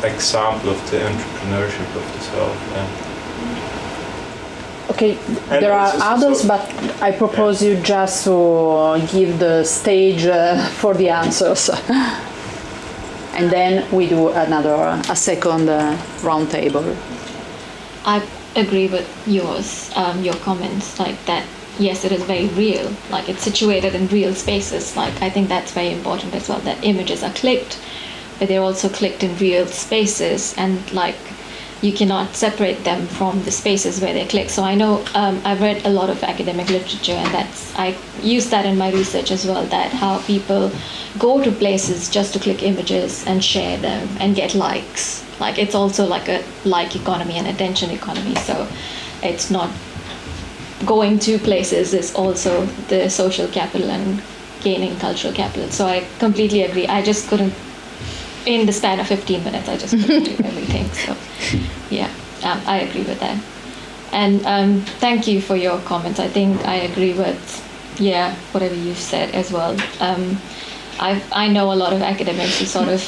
example of the entrepreneurship of the self. Yeah. Okay, there are others, but I propose you just to give the stage for the answers. And then we do a second round table. I agree with your comments, like that, yes, it is very real, like it's situated in real spaces. Like I think that's very important as well, that images are clicked, but they're also clicked in real spaces, and like you cannot separate them from the spaces where they click. So I know I've read a lot of academic literature, and I use that in my research as well, that how people go to places just to click images and share them and get likes. Like it's also like a like economy and attention economy. So it's not going to places is also the social capital and gaining cultural capital. So I completely agree. I just couldn't, in the span of 15 minutes, I just couldn't do everything. So yeah, I agree with that. And thank you for your comments. I think I agree with, whatever you said as well. I know a lot of academics who sort of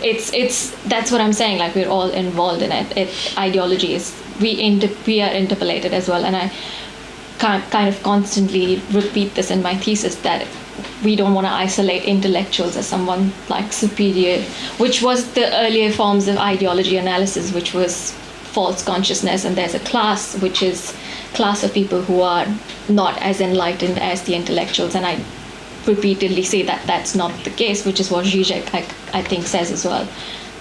that's what I'm saying. Like we're all involved in it. Ideology is we are interpolated as well, and I kind of constantly repeat this in my thesis that we don't want to isolate intellectuals as someone like superior, which was the earlier forms of ideology analysis, which was false consciousnness, and there's a class which is class of people who are not as enlightened as the intellectuals, and I repeatedly say that that's not the case, which is what Zizek I think says as well,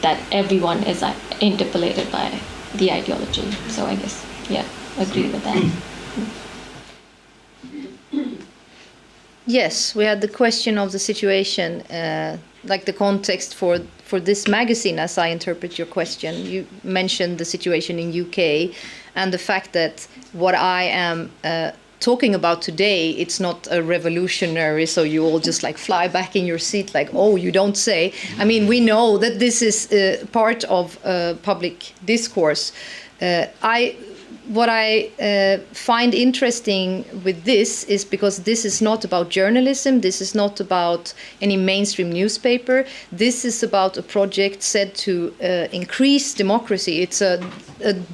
that everyone is interpolated by the ideology. So I guess, yeah, agree with that. Yes, we had the question of the situation, like the context for this magazine, as I interpret your question. You mentioned the situation in UK and the fact that what I am talking about today, it's not a revolutionary, so you all just like fly back in your seat like, oh, you don't say. I mean, we know that this is part of public discourse. What I find interesting with this is because this is not about journalism, this is not about any mainstream newspaper, this is about a project said to increase democracy. It's a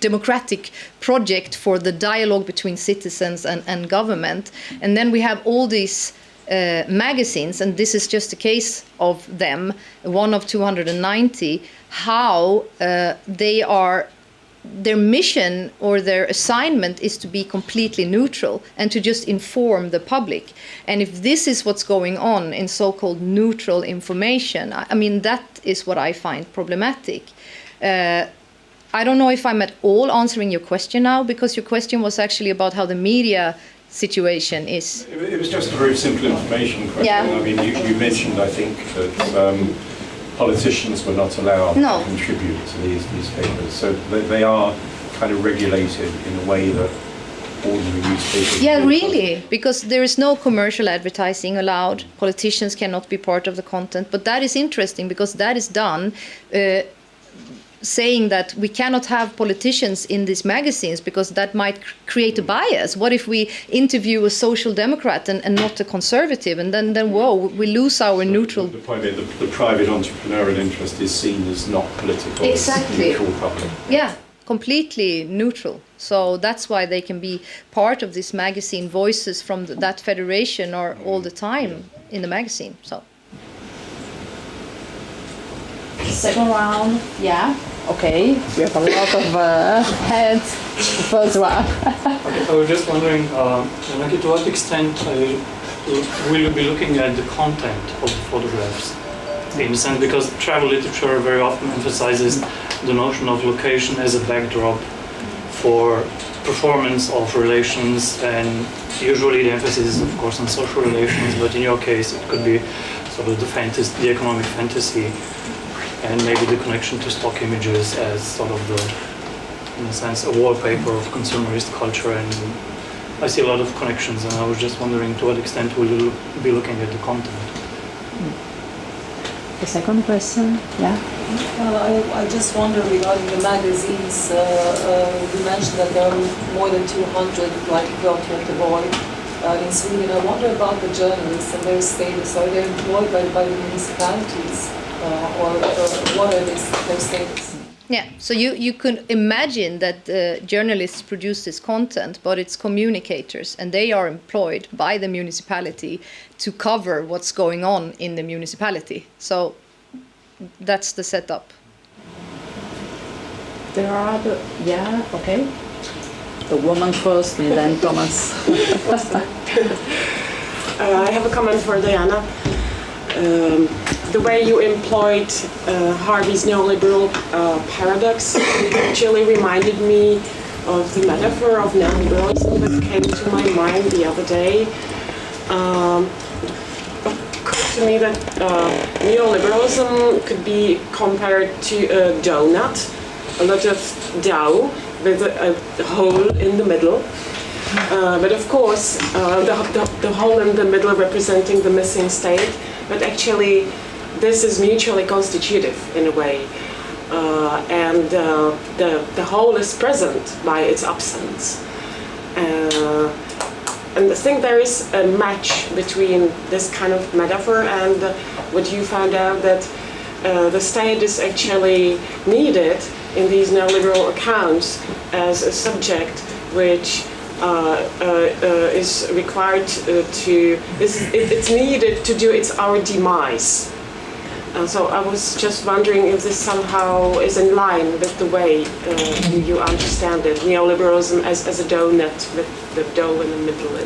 democratic project for the dialogue between citizens and government. And then we have all these magazines, and this is just a case of them, one of 290, how their mission or their assignment is to be completely neutral and to just inform the public. And if this is what's going on in so-called neutral information, I mean, that is what I find problematic. I don't know if I'm at all answering your question now, because your question was actually about how the media situation is. It was just a very simple information question. Yeah. I mean, you mentioned, I think, that politicians were not allowed to contribute to these newspapers. So they are kind of regulated in a way that ordinary newspapers... Yeah, really, because there is no commercial advertising allowed. Politicians cannot be part of the content. But that is interesting, because that is done saying that we cannot have politicians in these magazines because that might create a bias. What if we interview a social democrat and not a conservative, and then whoa, we lose our neutral... The point is the private entrepreneurial interest is seen as not political, exactly. Neutral public. Yeah, completely neutral. So that's why they can be part of this magazine. Voices from that federation are all the time in the magazine. So. Second round, yeah, okay. We have a lot of heads. First round. Okay, I was just wondering, Janaki, to what extent will you be looking at the content of the photographs? In a sense, because travel literature very often emphasizes the notion of location as a backdrop for performance of relations, and usually the emphasis is, of course, on social relations, but in your case it could be sort of the economic fantasy, and maybe the connection to stock images as sort of the, in a sense, a wallpaper of consumerist culture. And I see a lot of connections, and I was just wondering to what extent will you be looking at the content? The second question, yeah. I just wonder regarding the magazines. You mentioned that there are more than 200, like Ecology and the Boy, in Sweden. I wonder about the journalists and their status. Are they employed by the municipalities? Or what are their status? Yeah, so you could imagine that journalists produce this content, but it's communicators, and they are employed by the municipality to cover what's going on in the municipality. So that's the setup. There are other, yeah, okay. The woman first, and then Thomas. I have a comment for Diana. The way you employed Harvey's neoliberal paradox actually reminded me of the metaphor of neoliberalism that came to my mind the other day. It occurred to me that neoliberalism could be compared to a donut, a lot of dough with a hole in the middle. But of course, the hole in the middle representing the missing state, but actually this is mutually constitutive in a way. And the whole is present by its absence. And I think there is a match between this kind of metaphor and what you found out, that the state is actually needed in these neoliberal accounts as a subject which is required it's needed to do our demise. So I was just wondering if this somehow is in line with the way you understand it, neoliberalism as a donut with the dough in the middle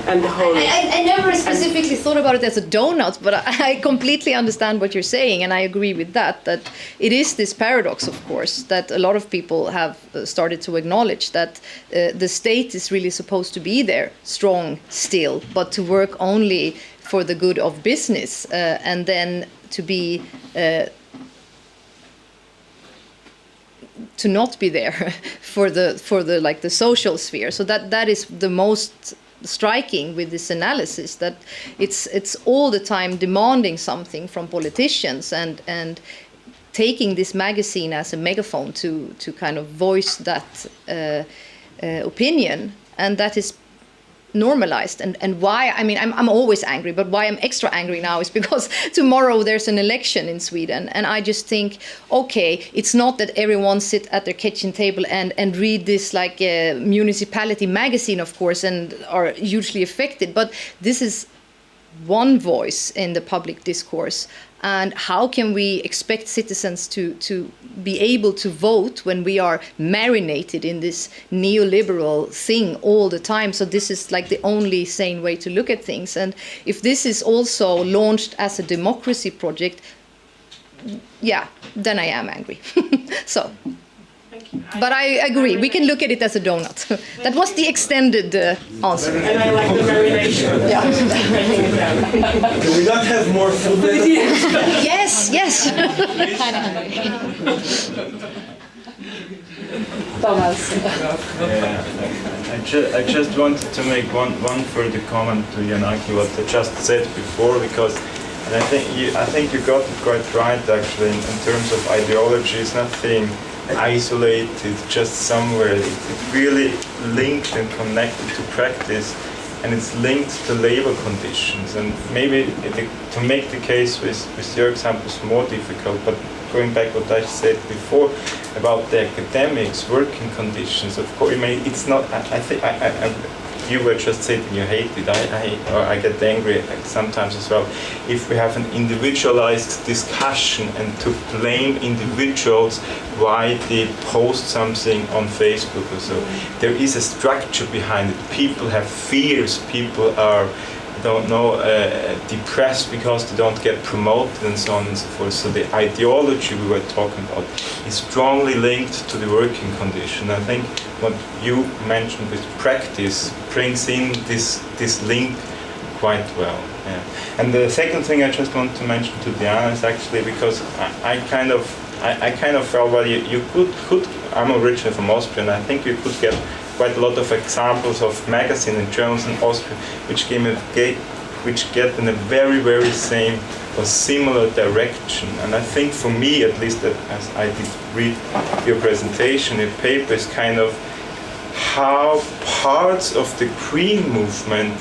and the whole. I never specifically thought about it as a donut, but I completely understand what you're saying, and I agree with that it is this paradox, of course, that a lot of people have started to acknowledge, that the state is really supposed to be there, strong still, but to work only for the good of business, and then to be to not be there for the like the social sphere. So that is the most striking with this analysis, that it's all the time demanding something from politicians and taking this magazine as a megaphone to kind of voice that opinion, and that is normalized. And why, I mean, I'm always angry, but why I'm extra angry now is because tomorrow there's an election in Sweden, and I just think, okay, it's not that everyone sit at their kitchen table and read this like municipality magazine, of course, and are hugely affected, but this is one voice in the public discourse. And how can we expect citizens to be able to vote when we are marinated in this neoliberal thing all the time? So this is like the only sane way to look at things. And if this is also launched as a democracy project, yeah, then I am angry. So. But I agree, we can look at it as a donut. That was the extended answer. And I like the marination. Yeah. Can we not have more food? Yes, yes. Thomas. Yeah, I just wanted to make one further comment to Janaki, what I just said before, because and I think you got it quite right actually in terms of ideology. It's nothing isolated just somewhere. It's really linked and connected to practice, and it's linked to labor conditions. And maybe to make the case with your example is more difficult, but going back what I said before about the academics' working conditions, of course, it's not, I think, you were just saying you hate it, I get angry sometimes as well, if we have an individualized discussion and to blame individuals why they post something on Facebook or so. There is a structure behind it. People have fears, people are, depressed because they don't get promoted and so on and so forth. So the ideology we were talking about is strongly linked to the working condition. I think what you mentioned with practice brings in this link quite well. Yeah. And the second thing I just want to mention to Diana is actually because I kind of felt, well, you could I'm originally from Austria, and I think you could get quite a lot of examples of magazines and journals in Austria which get in a very, very same or similar direction. And I think for me, at least, that as I did read your presentation, your paper is kind of how parts of the green movement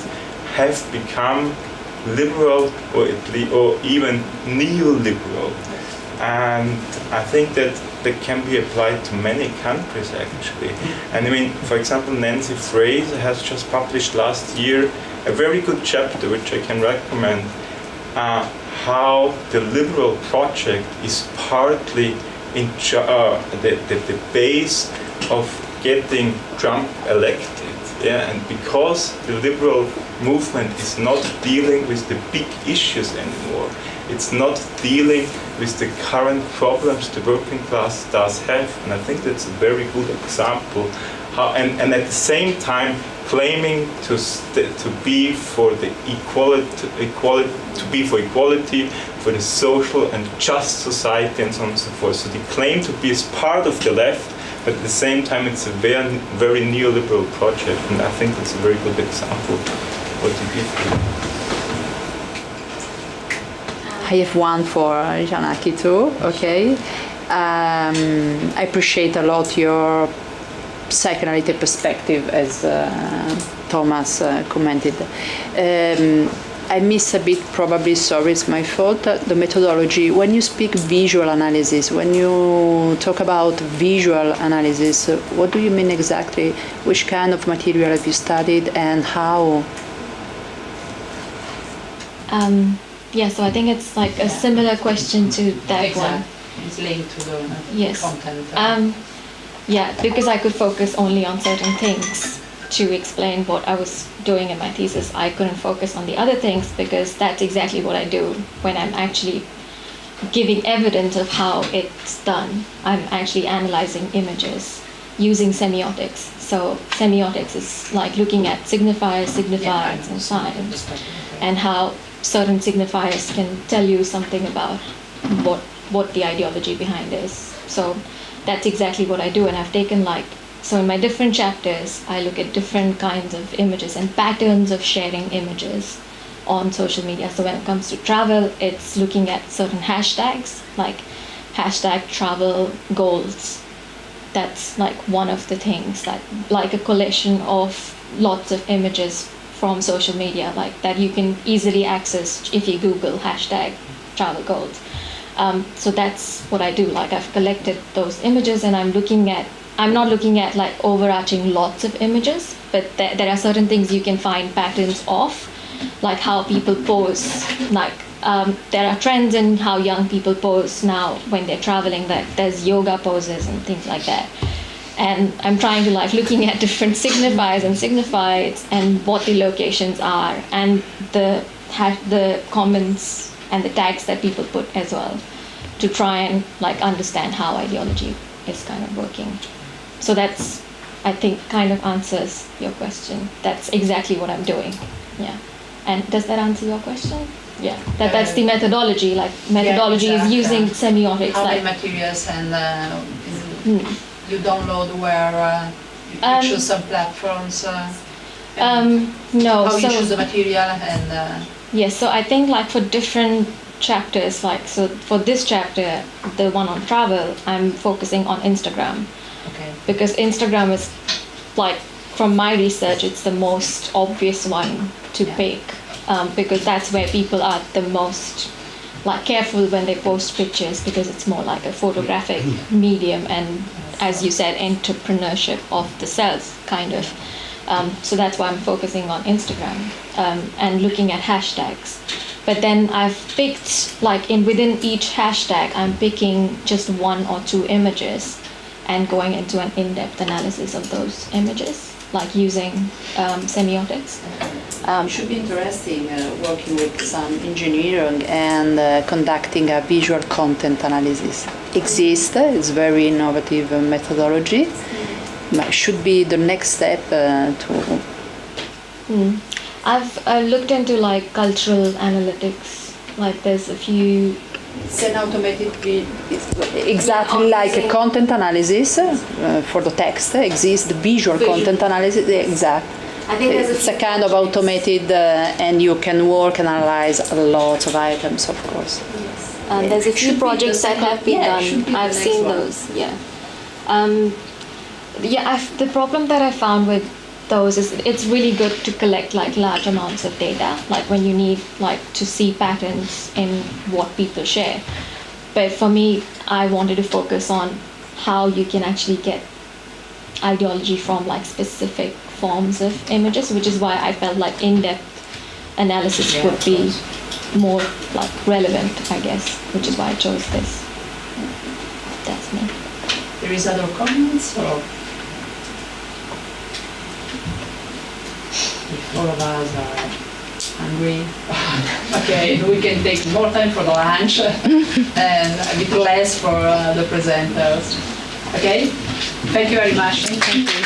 have become liberal or even neoliberal. And I think that can be applied to many countries actually. And I mean, for example, Nancy Fraser has just published last year a very good chapter which I can recommend, how the liberal project is partly in the base of getting Trump elected. Yeah, and because the liberal movement is not dealing with the big issues anymore, it's not dealing with the current problems the working class does have, and I think that's a very good example. And at the same time, claiming to be for the equality, for the social and just society, and so on and so forth. So they claim to be as part of the left, but at the same time, it's a very, very neoliberal project, and I think that's a very good example of what you give. I have one for Janaki too, okay. I appreciate a lot your psychoanalytic perspective, as Thomas commented. I miss a bit, probably, sorry, it's my fault, the methodology. When you speak visual analysis, when you talk about visual analysis, what do you mean exactly? Which kind of material have you studied and how? Yeah, so I think it's like a similar question to that one. It's linked to the yes. content. Yeah, because I could focus only on certain things to explain what I was doing in my thesis. I couldn't focus on the other things because that's exactly what I do when I'm actually giving evidence of how it's done. I'm actually analyzing images using semiotics. So semiotics is like looking at signifiers and signs, and how certain signifiers can tell you something about what the ideology behind is. So that's exactly what I do, and I've taken so in my different chapters, I look at different kinds of images and patterns of sharing images on social media. So when it comes to travel, it's looking at certain hashtags, like hashtag travel goals. That's like one of the things that, like a collection of lots of images from social media, like that you can easily access if you Google hashtag travel goals. So that's what I do. Like I've collected those images, and I'm not looking at like overarching lots of images, but there are certain things you can find patterns of, like how people pose. Like there are trends in how young people pose now when they're traveling. Like there's yoga poses and things like that. And I'm trying to looking at different signifiers and signifieds and what the locations are, and the comments and the tags that people put as well, to try and understand how ideology is kind of working. So that's, I think, kind of answers your question. That's exactly what I'm doing. Yeah. And does that answer your question? Yeah. That's the methodology. Methodology is using semiotics. How many materials and you download where you choose some platforms? No. How you choose the material and. Yes. So I think for different chapters, so for this chapter, the one on travel, I'm focusing on Instagram. Okay. Because Instagram is from my research, it's the most obvious one to pick, because that's where people are the most careful when they post pictures, because it's more like a photographic medium, and as you said, entrepreneurship of the self kind of. So that's why I'm focusing on Instagram and looking at hashtags. But then I've picked within each hashtag, I'm picking just one or two images and going into an in-depth analysis of those images, using semiotics. It should be interesting working with some engineering and conducting a visual content analysis. Exists, it's very innovative methodology. But should be the next step to. I've looked into cultural analytics. There's a few. It's an automated, exactly like a content analysis for the text. Exists the visual content analysis. Exact. I think it's a kind of automated, and you can work and analyze lots of items, of course. Yes. There's a few projects that have been done. I've seen those. Yeah. The problem that I found with those is it's really good to collect large amounts of data, when you need to see patterns in what people share. But for me, I wanted to focus on how you can actually get ideology from specific forms of images, which is why I felt in-depth analysis would be more relevant, I guess, which is why I chose this. That's me. There is other comments or? If all of us are hungry, okay, we can take more time for the lunch and a bit less for the presenters. Okay, thank you very much. Thank you.